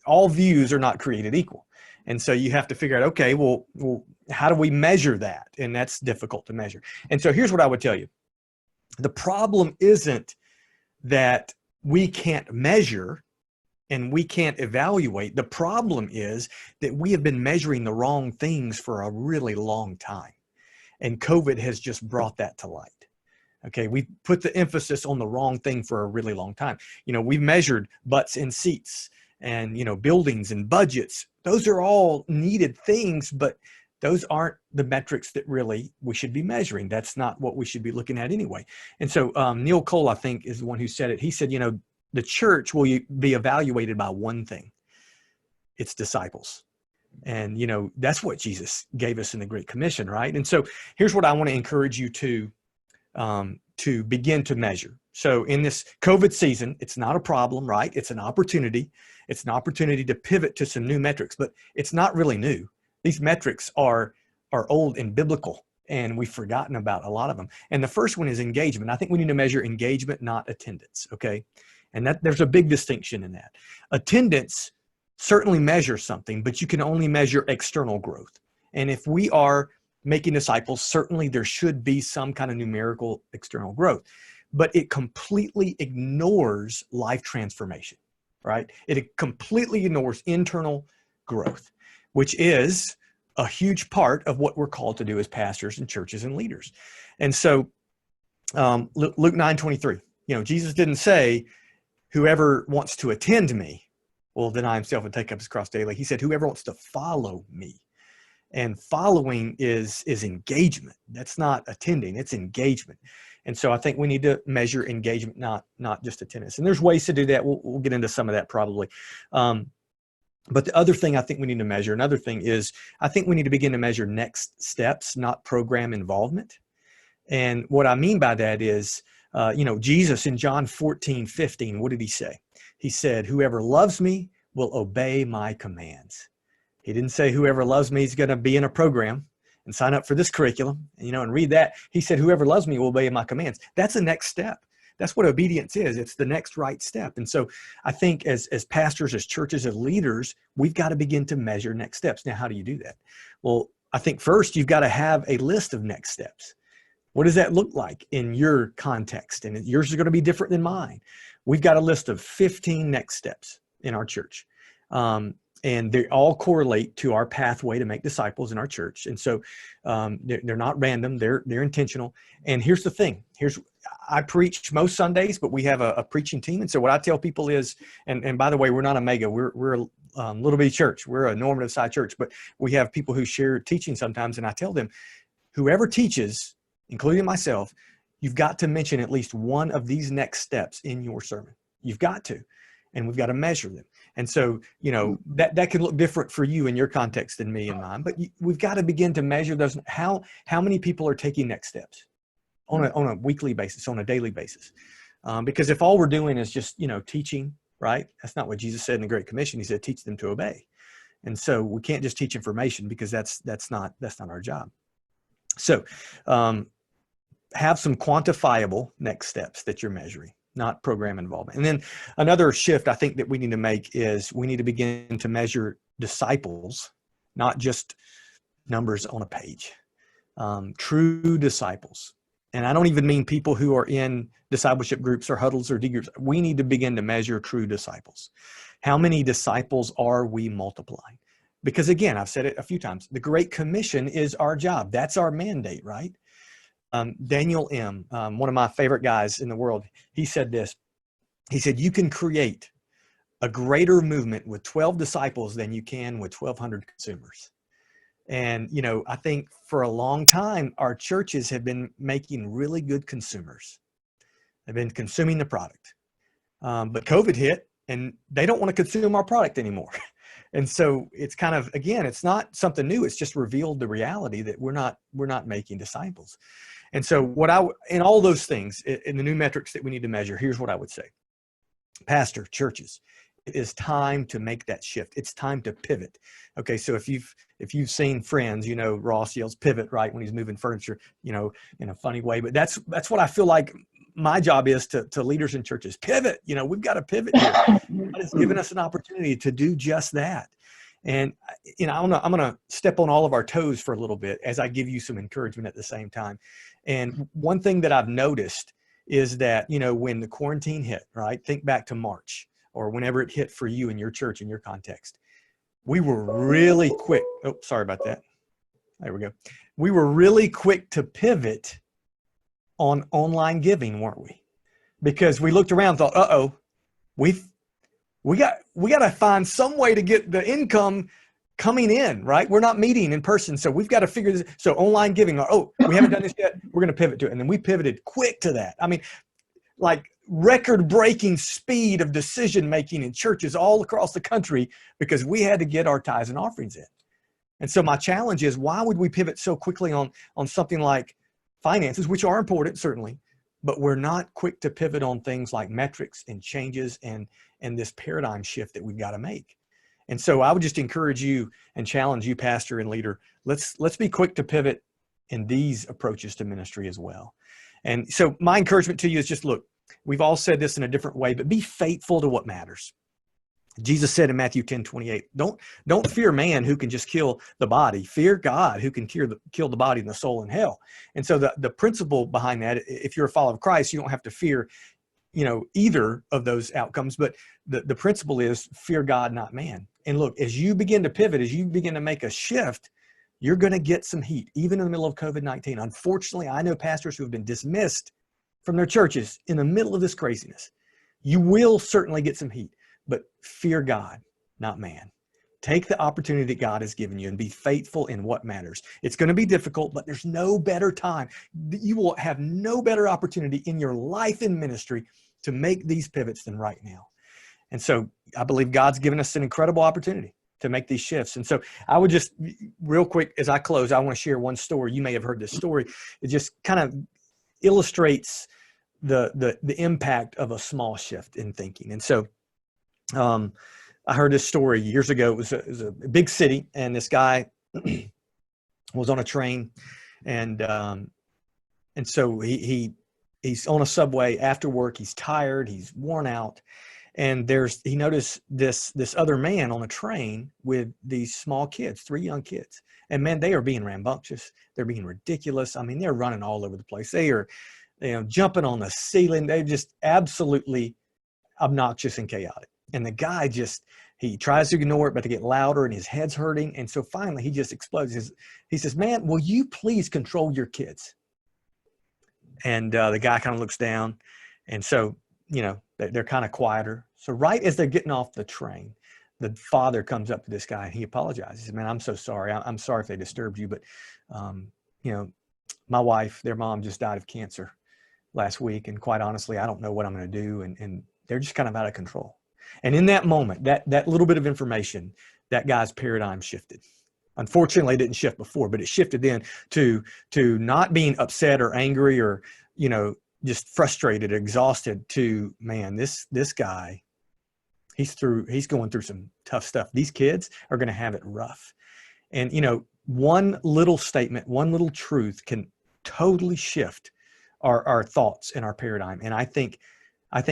Speaker 1: All views are not created equal. And so you have to figure out, okay, well, how do we measure that? And that's difficult to measure. And so here's what I would tell you. The problem isn't that we can't measure and we can't evaluate. The problem is that we have been measuring the wrong things for a really long time. And COVID has just brought that to light. Okay, we put the emphasis on the wrong thing for a really long time. We've measured butts in seats and, buildings and budgets. Those are all needed things, but those aren't the metrics that really we should be measuring. That's not what we should be looking at anyway. And so Neil Cole, I think, is the one who said it. He said, the church will be evaluated by one thing. It's disciples. And, that's what Jesus gave us in the Great Commission, right? And so here's what I want to encourage you to begin to measure. So in this COVID season, it's not a problem, right? It's an opportunity. It's an opportunity to pivot to some new metrics, but it's not really new. These metrics are old and biblical, and we've forgotten about a lot of them. And the first one is engagement. I think we need to measure engagement, not attendance, okay? And that there's a big distinction in that. Attendance certainly measures something, but you can only measure external growth. And if we are making disciples, certainly there should be some kind of numerical external growth, but it completely ignores life transformation, right? It completely ignores internal growth, which is a huge part of what we're called to do as pastors and churches and leaders. And so Luke 9:23, Jesus didn't say, whoever wants to attend me will deny himself and take up his cross daily. He said, whoever wants to follow me. And following is engagement. That's not attending, it's engagement. And so I think we need to measure engagement, not just attendance. And there's ways to do that. We'll get into some of that probably. But the other thing I think we need to measure, another thing is, I think we need to begin to measure next steps, not program involvement. And what I mean by that is, Jesus in John 14:15, what did he say? He said, whoever loves me will obey my commands. He didn't say whoever loves me is going to be in a program and sign up for this curriculum, and read that. He said, whoever loves me will obey my commands. That's the next step. That's what obedience is. It's the next right step. And so I think as pastors, as churches, as leaders, we've got to begin to measure next steps. Now, how do you do that? Well, I think first you've got to have a list of next steps. What does that look like in your context? And yours is going to be different than mine. We've got a list of 15 next steps in our church. And they all correlate to our pathway to make disciples in our church. And so they're not random, they're intentional. And here's the thing, I preach most Sundays, but we have a preaching team. And so what I tell people is, and by the way, we're not a mega, we're a little bitty church. We're a normative side church, but we have people who share teaching sometimes. And I tell them, whoever teaches, including myself, you've got to mention at least one of these next steps in your sermon. You've got to, and we've got to measure them. And so, that can look different for you in your context than me and mine, but we've got to begin to measure those. How many people are taking next steps on a weekly basis, on a daily basis? Because if all we're doing is just, teaching, right? That's not what Jesus said in the Great Commission. He said, teach them to obey. And so we can't just teach information, because that's not our job. So, have some quantifiable next steps that you're measuring, not program involvement. And then another shift I think that we need to make is we need to begin to measure disciples, not just numbers on a page. True disciples. And I don't even mean people who are in discipleship groups or huddles or D groups. We need to begin to measure true disciples. How many disciples are we multiplying? Because again, I've said it a few times, the Great Commission is our job. That's our mandate, right? Daniel M., one of my favorite guys in the world, he said this. He said, you can create a greater movement with 12 disciples than you can with 1,200 consumers. And, you know, I think for a long time, our churches have been making really good consumers. They've been consuming the product. But COVID hit and they don't want to consume our product anymore. And so it's kind of, again, it's not something new. It's just revealed the reality that we're not making disciples. And so in all those things, in the new metrics that we need to measure, here's what I would say. Pastor, churches, it is time to make that shift. It's time to pivot. Okay. So if you've seen Friends, you know, Ross yells pivot, right, when he's moving furniture, you know, in a funny way, but that's what I feel like my job is to leaders in churches. Pivot. You know, we've got to pivot here. God has given us an opportunity to do just that. And, you know, I'm going to step on all of our toes for a little bit as I give you some encouragement at the same time. And one thing that I've noticed is that, you know, when the quarantine hit, right, think back to March or whenever it hit for you in your church, in your context, we were really quick. Oh, sorry about that. There we go. We were really quick to pivot on online giving, weren't we? Because we looked around and thought, uh-oh, we got to find some way to get the income coming in, right? We're not meeting in person, so we've got to figure this. So online giving, oh, we haven't done this yet. We're going to pivot to it. And then we pivoted quick to that. I mean, like record-breaking speed of decision-making in churches all across the country because we had to get our tithes and offerings in. And so my challenge is, why would we pivot so quickly on something like finances, which are important, certainly, but we're not quick to pivot on things like metrics and changes and this paradigm shift that we've got to make. And so I would just encourage you and challenge you, pastor and leader, let's be quick to pivot in these approaches to ministry as well. And so my encouragement to you is just, look, we've all said this in a different way, but be faithful to what matters. Jesus said in Matthew 10:28, don't fear man who can just kill the body. Fear God who can kill the body and the soul in hell. And so the principle behind that, if you're a follower of Christ, you don't have to fear, you know, either of those outcomes. But the principle is fear God, not man. And look, as you begin to pivot, as you begin to make a shift, you're going to get some heat, even in the middle of COVID-19. Unfortunately, I know pastors who have been dismissed from their churches in the middle of this craziness. You will certainly get some heat, but fear God, not man. Take the opportunity that God has given you and be faithful in what matters. It's going to be difficult, but there's no better time. You will have no better opportunity in your life in ministry to make these pivots than right now. And so I believe God's given us an incredible opportunity to make these shifts. And so I would just real quick, as I close, I want to share one story. You may have heard this story. It just kind of illustrates the impact of a small shift in thinking. And so I heard this story years ago. It was a big city, and this guy was on a train, and so he's on a subway after work. He's tired. He's worn out. And he noticed this other man on a train with these small kids, 3 young kids. And man, they are being rambunctious. They're being ridiculous. I mean, they're running all over the place. They are, you know, jumping on the ceiling. They're just absolutely obnoxious and chaotic. And the guy he tries to ignore it, but they get louder and his head's hurting. And so finally he just explodes. He says, man, will you please control your kids? And the guy kind of looks down. And so, you know, they're kind of quieter. So right as they're getting off the train, the father comes up to this guy and he apologizes. He says, man, I'm so sorry. I'm sorry if they disturbed you, but, you know, my wife, their mom just died of cancer last week. And quite honestly, I don't know what I'm going to do. And they're just kind of out of control. And in that moment, that little bit of information, that guy's paradigm shifted. Unfortunately, it didn't shift before, but it shifted then to not being upset or angry or, you know, just frustrated, exhausted to, man, this guy, he's going through some tough stuff. These kids are going to have it rough. And, you know, one little statement, one little truth can totally shift our thoughts and our paradigm. And I think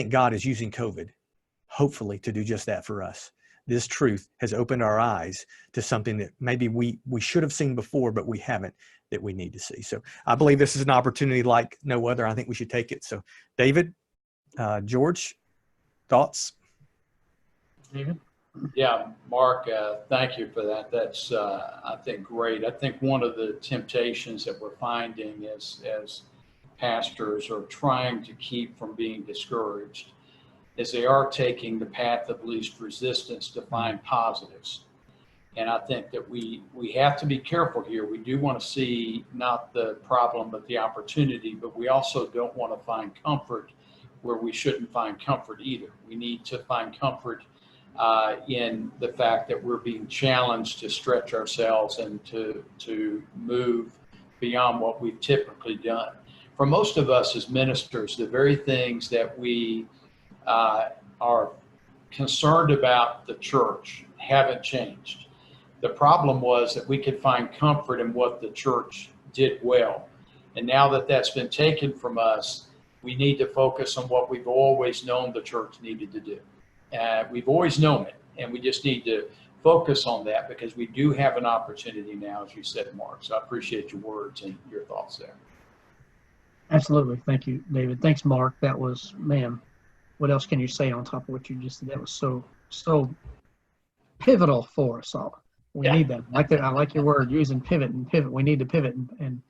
Speaker 1: God is using COVID, hopefully, to do just that for us. This truth has opened our eyes to something that maybe we should have seen before, but we haven't, that we need to see. So I believe this is an opportunity like no other. I think we should take it. So David, George, thoughts?
Speaker 2: David?
Speaker 3: Yeah, Mark, thank you for that. That's, I think, great. I think one of the temptations that we're finding as pastors are trying to keep from being discouraged is they are taking the path of least resistance to find positives. And I think that we have to be careful here. We do want to see not the problem, but the opportunity, but we also don't want to find comfort where we shouldn't find comfort either. We need to find comfort in the fact that we're being challenged to stretch ourselves and to move beyond what we've typically done. For most of us as ministers, the very things that we are concerned about the church haven't changed. The problem was that we could find comfort in what the church did well. And now that that's been taken from us, we need to focus on what we've always known the church needed to do. We've always known it, and we just need to focus on that because we do have an opportunity now, as you said, Mark. So I appreciate your words and your thoughts there.
Speaker 2: Absolutely. Thank you, David. Thanks, Mark. That was, man, what else can you say on top of what you just said? That was so pivotal for us all. We need that. I like your word using pivot and pivot. We need to pivot and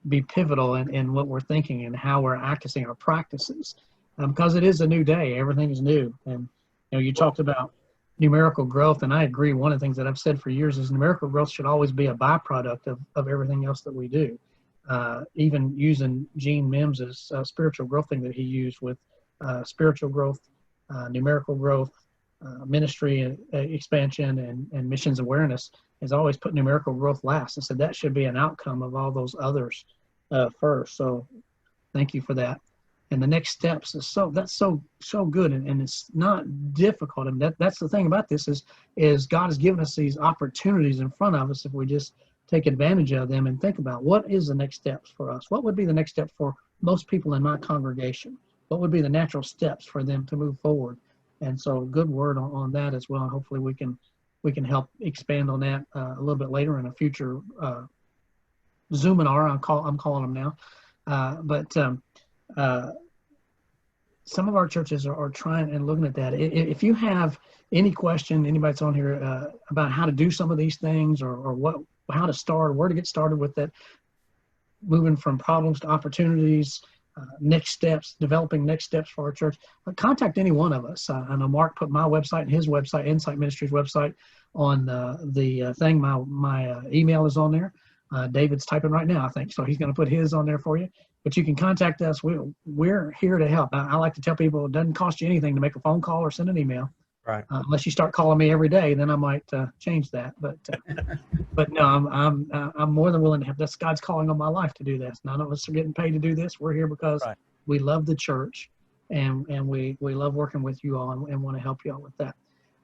Speaker 2: be pivotal in what we're thinking and how we're accessing our practices, because it is a new day. Everything is new. And you talked about numerical growth, and I agree. One of the things that I've said for years is numerical growth should always be a byproduct of everything else that we do. Even using Gene Mims's spiritual growth thing that he used with spiritual growth, numerical growth, ministry expansion, and missions awareness, has always put numerical growth last. And so that should be an outcome of all those others first. So thank you for that. And the next steps is that's so good, and it's not difficult. And that's the thing about this is God has given us these opportunities in front of us if we just take advantage of them and think about what is the next steps for us. What would be the next step for most people in my congregation? What would be the natural steps for them to move forward? And so good word on that as well. And hopefully we can help expand on that a little bit later in a future Zoominar. I'm calling them now. But some of our churches are trying and looking at that. If you have any question, anybody that's on here about how to do some of these things or how to start, where to get started with that, moving from problems to opportunities, next steps, developing next steps for our church, contact any one of us. I know Mark put my website and his website, Insight Ministries website, on the thing. My email is on there. David's typing right now, I think, so he's going to put his on there for you. But you can contact us. We're here to help. I like to tell people it doesn't cost you anything to make a phone call or send an email.
Speaker 1: Right.
Speaker 2: Unless you start calling me every day, then I might change that. But no, I'm more than willing to have. That's God's calling on my life to do this. None of us are getting paid to do this. We're here because we love the church, and we love working with you all and want to help you all with that.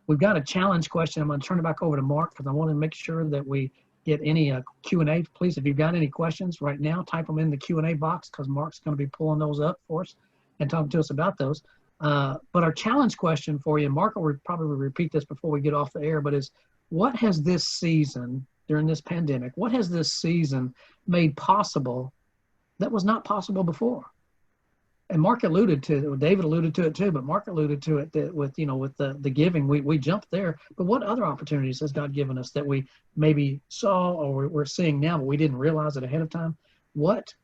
Speaker 2: We've got a challenge question. I'm going to turn it back over to Mark because I want to make sure that we get any Q&A. Please, if you've got any questions right now, type them in the Q&A box because Mark's going to be pulling those up for us and talking to us about those. But our challenge question for you, Mark will probably repeat this before we get off the air, but is what has this season, during this pandemic, what has this season made possible that was not possible before? And Mark alluded to it, David alluded to it too, but Mark alluded to it that with the giving, we jumped there. But what other opportunities has God given us that we maybe saw or we're seeing now, but we didn't realize it ahead of time? What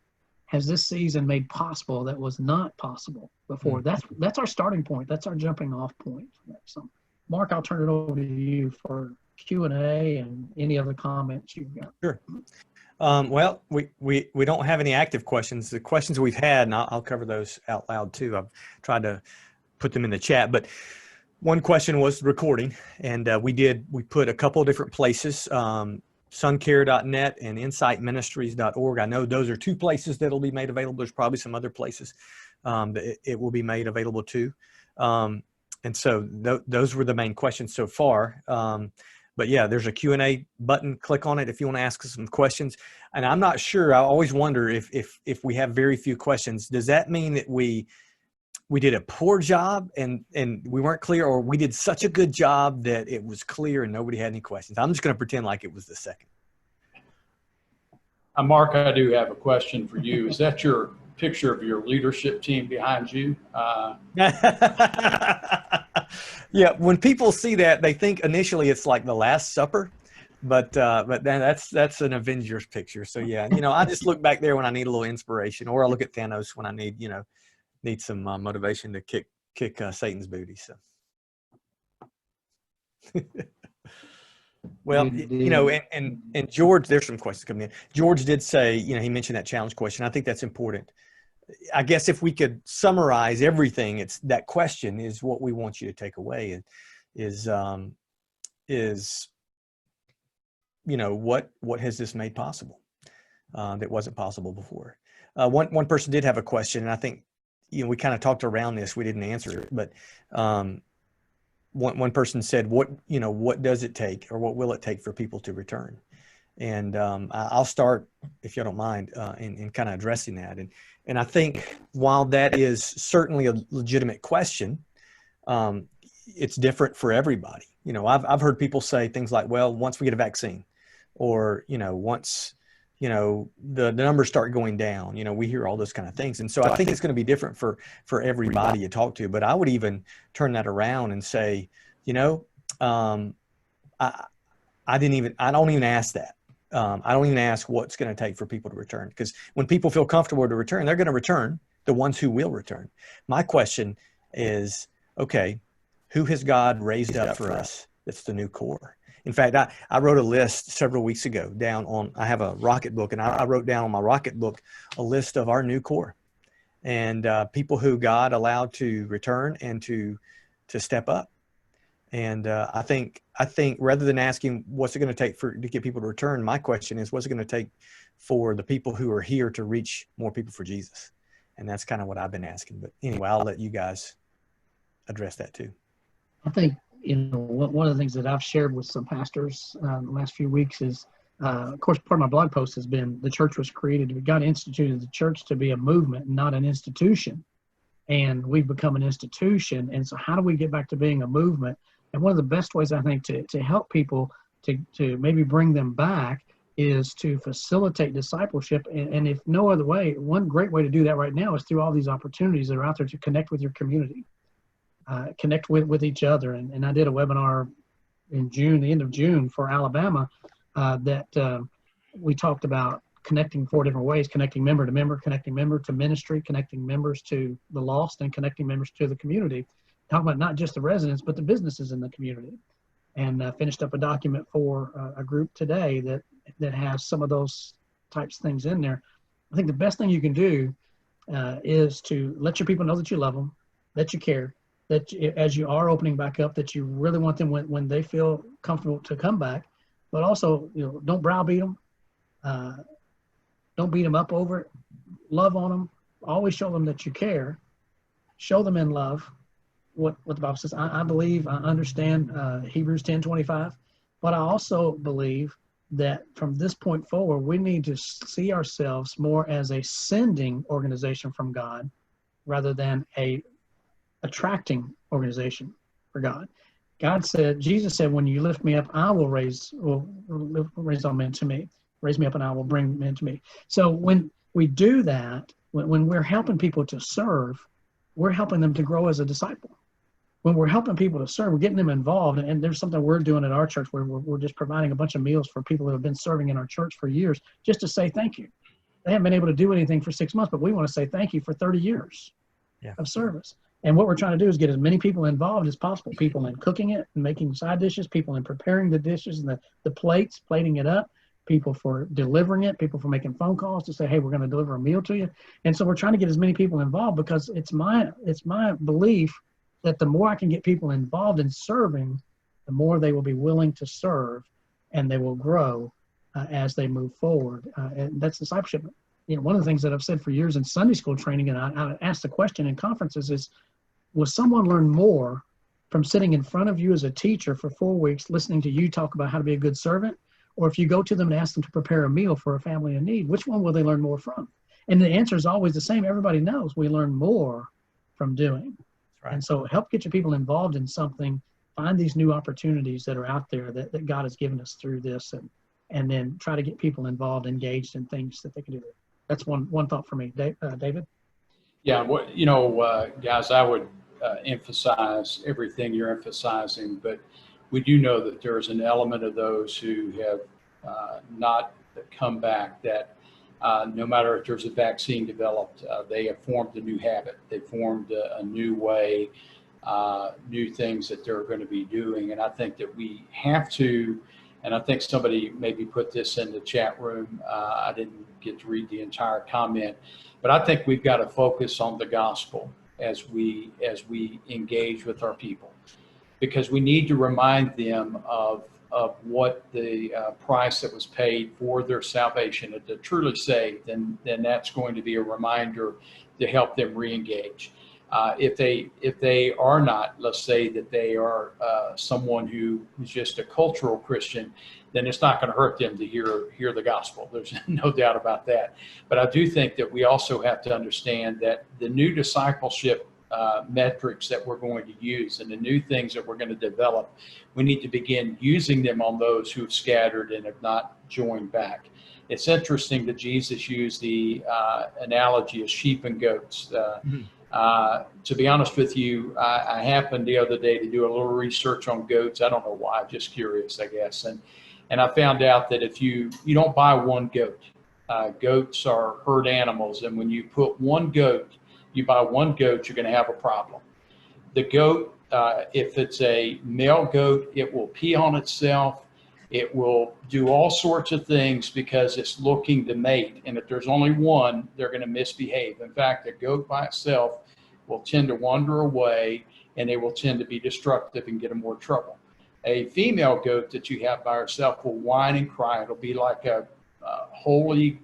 Speaker 2: has this season made possible that was not possible before? That's our starting point. That's our jumping off point. So, Mark, I'll turn it over to you for Q&A and any other comments you've got.
Speaker 1: Sure. Well, we don't have any active questions. The questions we've had, and I'll cover those out loud too. I've tried to put them in the chat, but one question was recording, and we put a couple of different places. suncare.net and insightministries.org. I know those are two places that'll be made available. There's probably some other places that it will be made available to. And so those were the main questions so far. But yeah, there's a Q&A button. Click on it if you want to ask us some questions. And I'm not sure. I always wonder if we have very few questions, does that mean that we did a poor job and we weren't clear, or we did such a good job that it was clear and nobody had any questions? I'm just going to pretend like it was the second.
Speaker 3: Mark, I do have a question for you. Is that your picture of your leadership team behind you?
Speaker 1: Yeah, when people see that, they think initially it's like the Last Supper, but then that's an Avengers picture. So yeah, I just look back there when I need a little inspiration, or I look at Thanos when I need some motivation to kick Satan's booty. So. Well, and George, there's some questions coming in. George did say, he mentioned that challenge question. I think that's important. I guess if we could summarize everything, it's that question is what we want you to take away, and is what has this made possible that wasn't possible before? One person did have a question, and I think we kind of talked around this. We didn't answer it, but one person said, what does it take, or what will it take for people to return? And I'll start, if you don't mind, in kind of addressing that. And I think while that is certainly a legitimate question, it's different for everybody. I've heard people say things like, well, once we get a vaccine, or, once, the numbers start going down, we hear all those kind of things. And so I think it's going to be different for everybody you talk to. But I would even turn that around and say, I don't even ask that. I don't even ask what's going to take for people to return, because when people feel comfortable to return, they're going to return, the ones who will return. My question is, okay, who has God raised up for us? That's the new core. In fact, I wrote a list several weeks ago I have a Rocket book, and I wrote down on my Rocket book a list of our new core, and people who God allowed to return and to step up. And I think rather than asking what's it going to take to get people to return, my question is, what's it going to take for the people who are here to reach more people for Jesus? And that's kind of what I've been asking. But anyway, I'll let you guys address that too.
Speaker 2: I think, one of the things that I've shared with some pastors the last few weeks is, of course, part of my blog post has been the church was created. God instituted the church to be a movement, not an institution. And we've become an institution. And so how do we get back to being a movement? And one of the best ways, I think, to help people to maybe bring them back is to facilitate discipleship. And if no other way, one great way to do that right now is through all these opportunities that are out there to connect with your community. Connect with each other. And I did a webinar in June, the end of June, for Alabama, that we talked about connecting 4 different ways: connecting member to member, connecting member to ministry, connecting members to the lost, and connecting members to the community. Talking about not just the residents, but the businesses in the community. And finished up a document for a group today that has some of those types of things in there. I think the best thing you can do is to let your people know that you love them, that you care, that as you are opening back up, that you really want them when they feel comfortable to come back, but also, don't browbeat them. Don't beat them up over it. Love on them. Always show them that you care. Show them in love what the Bible says. I believe, I understand Hebrews 10:25, but I also believe that from this point forward, we need to see ourselves more as a sending organization from God rather than a attracting organization for God. Jesus said, when you lift me up, I will raise all men to me. Raise me up and I will bring men to me. So when we do that, when we're helping people to serve, we're helping them to grow as a disciple. When we're helping people to serve, we're getting them involved. And there's something we're doing at our church where we're just providing a bunch of meals for people who have been serving in our church for years, just to say thank you. They haven't been able to do anything for 6 months, but we want to say thank you for 30 years of service. And what we're trying to do is get as many people involved as possible. People in cooking it and making side dishes, people in preparing the dishes and the plates, plating it up, people for delivering it, people for making phone calls to say, hey, we're going to deliver a meal to you. And so we're trying to get as many people involved, because it's my belief that the more I can get people involved in serving, the more they will be willing to serve, and they will grow as they move forward. And that's discipleship. One of the things that I've said for years in Sunday school training, and I asked the question in conferences, is, will someone learn more from sitting in front of you as a teacher for 4 weeks, listening to you talk about how to be a good servant? Or if you go to them and ask them to prepare a meal for a family in need, which one will they learn more from? And the answer is always the same. Everybody knows we learn more from doing. Right. And so help get your people involved in something. Find these new opportunities that are out there that God has given us through this, and then try to get people involved, engaged in things that they can do. That's one thought for me. David?
Speaker 3: Yeah, guys, I would emphasize everything you're emphasizing, but we do know that there's an element of those who have not come back, that no matter if there's a vaccine developed, they have formed a new habit. They formed a new way, new things that they're going to be doing. And I think that we have to, and I think somebody maybe put this in the chat room. I didn't get to read the entire comment, but I think we've got to focus on the gospel as we engage with our people, because we need to remind them of what the price that was paid for their salvation. If they're truly saved, then that's going to be a reminder to help them re-engage. If they are not, let's say that they are someone who's just a cultural Christian, then it's not going to hurt them to hear the gospel. There's no doubt about that. But I do think that we also have to understand that the new discipleship metrics that we're going to use and the new things that we're going to develop, we need to begin using them on those who have scattered and have not joined back. It's interesting that Jesus used the analogy of sheep and goats. To be honest with you, I happened the other day to do a little research on goats. I don't know why, just curious, I guess. And I found out that if you don't buy one goat, goats are herd animals. And when you put one goat, you buy one goat, you're going to have a problem. The goat, if it's a male goat, it will pee on itself. It will do all sorts of things because it's looking to mate. And if there's only one, they're going to misbehave. In fact, a goat by itself will tend to wander away, and they will tend to be destructive and get in more trouble. A female goat that you have by herself will whine and cry. It'll be like a holy,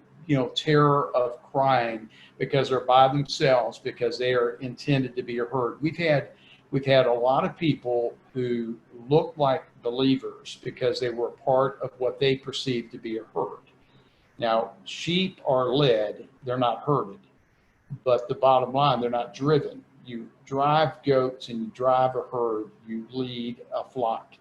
Speaker 3: terror of crying because they're by themselves, because they are intended to be a herd. We've had a lot of people who look like believers because they were part of what they perceived to be a herd. Now, sheep are led, they're not herded. But the bottom line, they're not driven. You drive goats and you drive a herd, you lead a flock.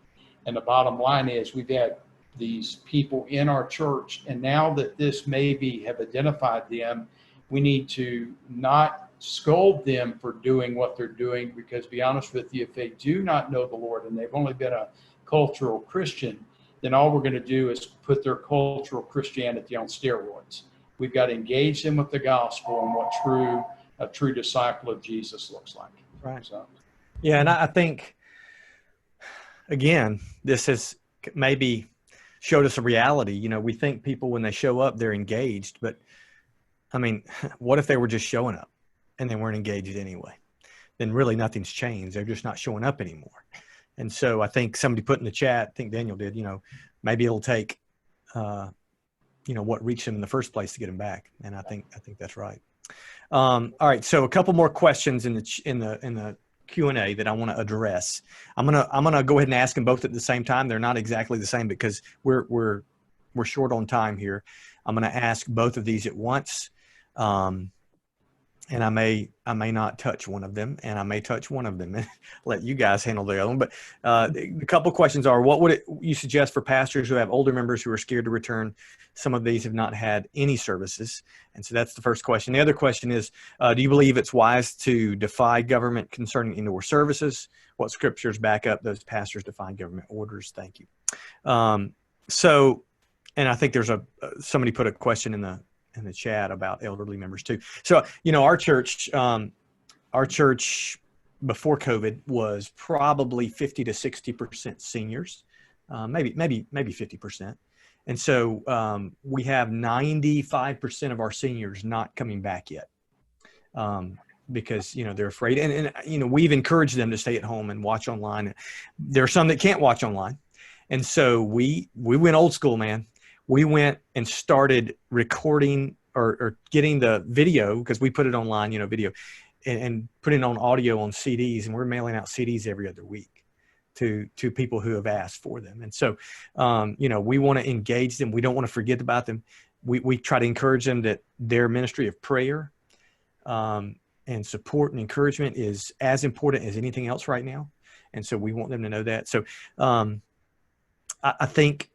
Speaker 3: And the bottom line is, we've had these people in our church, and now that this maybe have identified them, we need to not scold them for doing what they're doing, because to be honest with you, if they do not know the Lord and they've only been a cultural Christian, then all we're going to do is put their cultural Christianity on steroids. We've got to engage them with the gospel and what a true disciple of Jesus looks like.
Speaker 1: Right.
Speaker 3: So.
Speaker 1: Yeah, and I think, again, this has maybe showed us a reality. We think people, when they show up, they're engaged. But, I mean, what if they were just showing up and they weren't engaged anyway? Then really nothing's changed. They're just not showing up anymore. And so I think somebody put in the chat, I think Daniel did, maybe it'll take what reached them in the first place to get them back. And I think that's right. All right. So a couple more questions in the Q&A that I want to address. I'm going to go ahead and ask them both at the same time. They're not exactly the same because we're short on time here. I'm going to ask both of these at once. And I may not touch one of them, and I may touch one of them and let you guys handle the other one. But a couple questions are: what would you suggest for pastors who have older members who are scared to return? Some of these have not had any services, and so that's the first question. The other question is: do you believe it's wise to defy government concerning indoor services? What scriptures back up those pastors defying government orders? Thank you. And I think there's somebody put a question in the chat about elderly members too. So, our church before COVID was probably 50 to 60% seniors, maybe 50%. And so we have 95% of our seniors not coming back yet because, they're afraid. And we've encouraged them to stay at home and watch online. There are some that can't watch online. And so we went old school, man. We went and started recording or getting the video, because we put it online, video, and putting it on audio on CDs, and we're mailing out CDs every other week to people who have asked for them. And so, we want to engage them. We don't want to forget about them. We try to encourage them that their ministry of prayer and support and encouragement is as important as anything else right now. And so we want them to know that. So I think,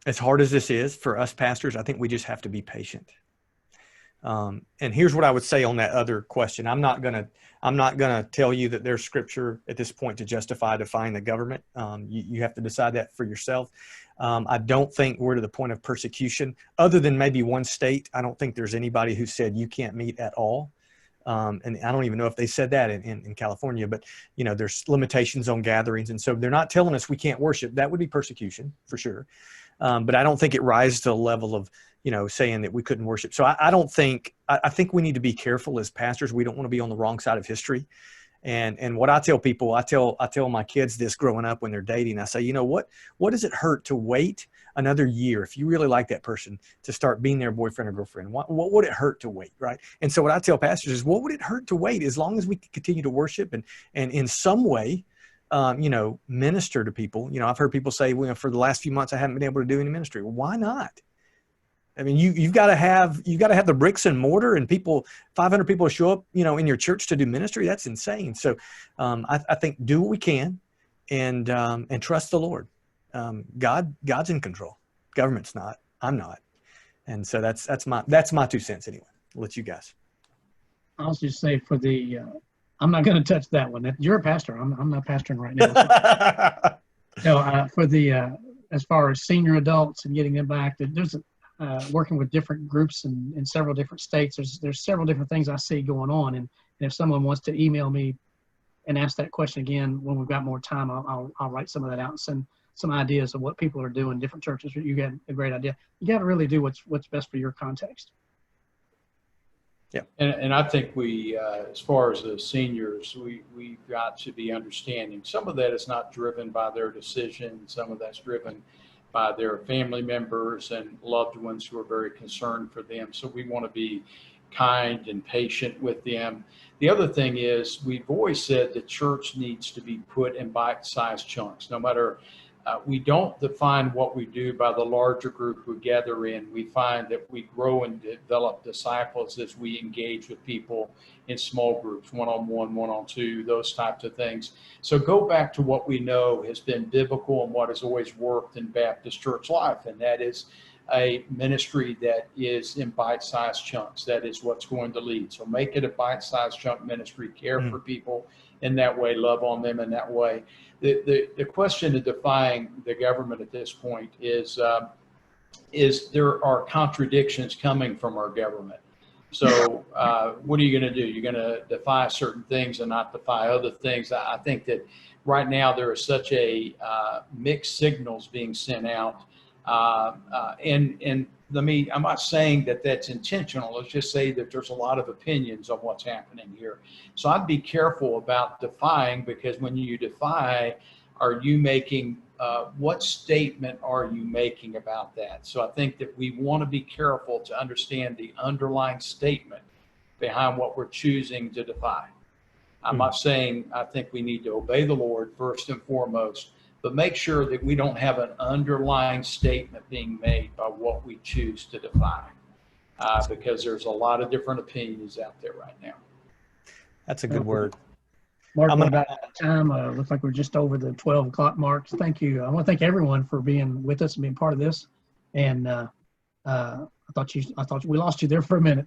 Speaker 1: as hard as this is for us pastors, I think we just have to be patient. And here's what I would say on that other question. I'm not gonna tell you that there's scripture at this point to justify defying the government. You have to decide that for yourself. I don't think we're to the point of persecution, other than maybe one state. I don't think there's anybody who said you can't meet at all. And I don't even know if they said that in California, but there's limitations on gatherings. And so they're not telling us we can't worship. That would be persecution for sure. But I don't think it rises to the level of, saying that we couldn't worship. So I think we need to be careful as pastors. We don't want to be on the wrong side of history. And what I tell people, I tell my kids this growing up when they're dating. I say, what does it hurt to wait another year if you really like that person to start being their boyfriend or girlfriend? What would it hurt to wait, right? And so what I tell pastors is, what would it hurt to wait as long as we can continue to worship and in some way, minister to people? I've heard people say, well, for the last few months I haven't been able to do any ministry. Well, why not? I mean, you've got to have the bricks and mortar, and 500 people show up, in your church to do ministry. That's insane. So I think do what we can and trust the Lord. God's in control. Government's not. I'm not. And so that's my 2 cents anyway. I'll let you guys.
Speaker 2: I'll just say I'm not going to touch that one. You're a pastor. I'm not pastoring right now. So, as far as senior adults and getting them back, there's working with different groups in several different states. There's several different things I see going on. And if someone wants to email me and ask that question again, when we've got more time, I'll write some of that out and send some ideas of what people are doing in different churches. You got a great idea. You got to really do what's best for your context.
Speaker 3: Yeah. And I think we, as far as the seniors, we've got to be understanding. Some of that is not driven by their decision. Some of that's driven by their family members and loved ones who are very concerned for them. So we want to be kind and patient with them. The other thing is, we've always said the church needs to be put in bite-sized chunks. No matter, we don't define what we do by the larger group we gather in. We find that we grow and develop disciples as we engage with people in small groups, one-on-one, one-on-two, those types of things. So go back to what we know has been biblical and what has always worked in Baptist church life, and that is a ministry that is in bite-sized chunks. That is what's going to lead. So make it a bite-sized chunk ministry, care for people in that way, love on them in that way. The question of defying the government at this point is there are contradictions coming from our government. So what are you going to do? You're going to defy certain things and not defy other things. I think that right now there are such a mixed signals being sent out. And I'm not saying that that's intentional. Let's just say that there's a lot of opinions on what's happening here. So I'd be careful about defying, because when you defy, are you making, what statement are you making about that? So I think that we want to be careful to understand the underlying statement behind what we're choosing to defy. I'm not saying I think we need to obey the Lord first and foremost, but make sure that we don't have an underlying statement being made by what we choose to defy, because there's a lot of different opinions out there right now.
Speaker 1: That's a good word.
Speaker 2: Mark, we're about out of time. Looks like we're just over the 12 o'clock mark. So thank you. I want to thank everyone for being with us and being part of this. And I thought we lost you there for a minute.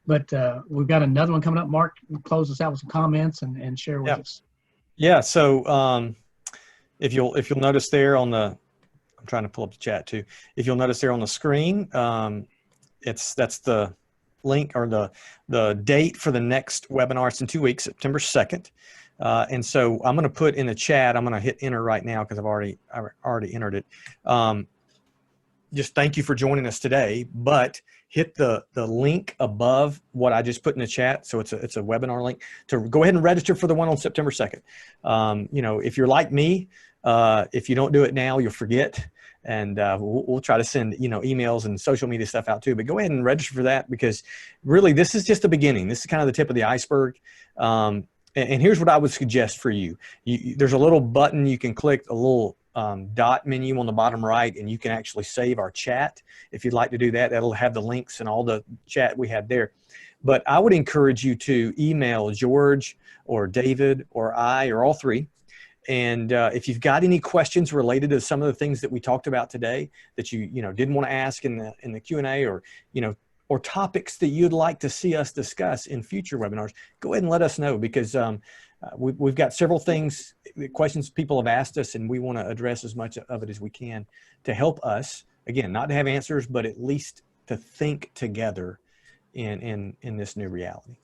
Speaker 2: But we've got another one coming up. Mark, close us out with some comments and share with us. Yeah.
Speaker 1: So if you'll notice there on the, I'm trying to pull up the chat too. If you'll notice there on the screen, that's the link or the date for the next webinar. It's in 2 weeks, September 2nd. And so I'm going to put in the chat, I'm going to hit enter right now because I've already entered it. Just thank you for joining us today, but hit the link above what I just put in the chat. So it's a webinar link to go ahead and register for the one on September 2nd. If you're like me, if you don't do it now, you'll forget. And we'll try to send emails and social media stuff out too. But go ahead and register for that, because really this is just the beginning. This is kind of the tip of the iceberg. And here's what I would suggest for you. There's a little button you can click, a little dot menu on the bottom right, and you can actually save our chat. If you'd like to do that, that'll have the links and all the chat we had there. But I would encourage you to email George or David or I or all three. And if you've got any questions related to some of the things that we talked about today that you didn't want to ask in the Q&A, or or topics that you'd like to see us discuss in future webinars, go ahead and let us know, because we've got several questions people have asked us, and we want to address as much of it as we can to help us, again, not to have answers, but at least to think together in this new reality.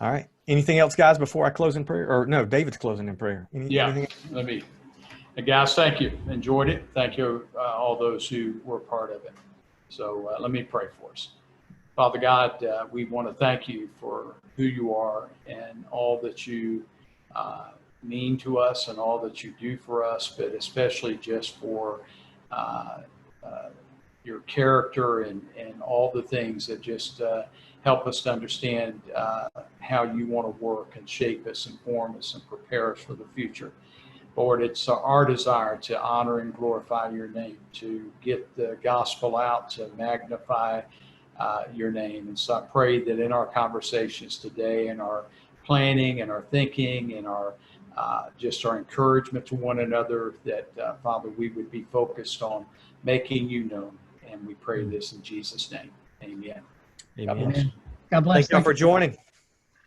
Speaker 1: All right. Anything else, guys, before I close in prayer? Or no, David's closing in prayer. Anything?
Speaker 3: Let me, guys, thank you. Enjoyed it. Thank you, all those who were part of it. So let me pray for us. Father God, we want to thank you for who you are and all that you mean to us and all that you do for us, but especially just for your character and all the things that just help us to understand how you want to work and shape us and form us and prepare us for the future. Lord, it's our desire to honor and glorify your name, to get the gospel out, to magnify your name. And so I pray that in our conversations today, and our planning and our thinking and our just our encouragement to one another, that Father, we would be focused on making you known. And we pray this in Jesus' name. Amen.
Speaker 1: Amen.
Speaker 3: God bless.
Speaker 2: God bless.
Speaker 1: Thank you all for joining.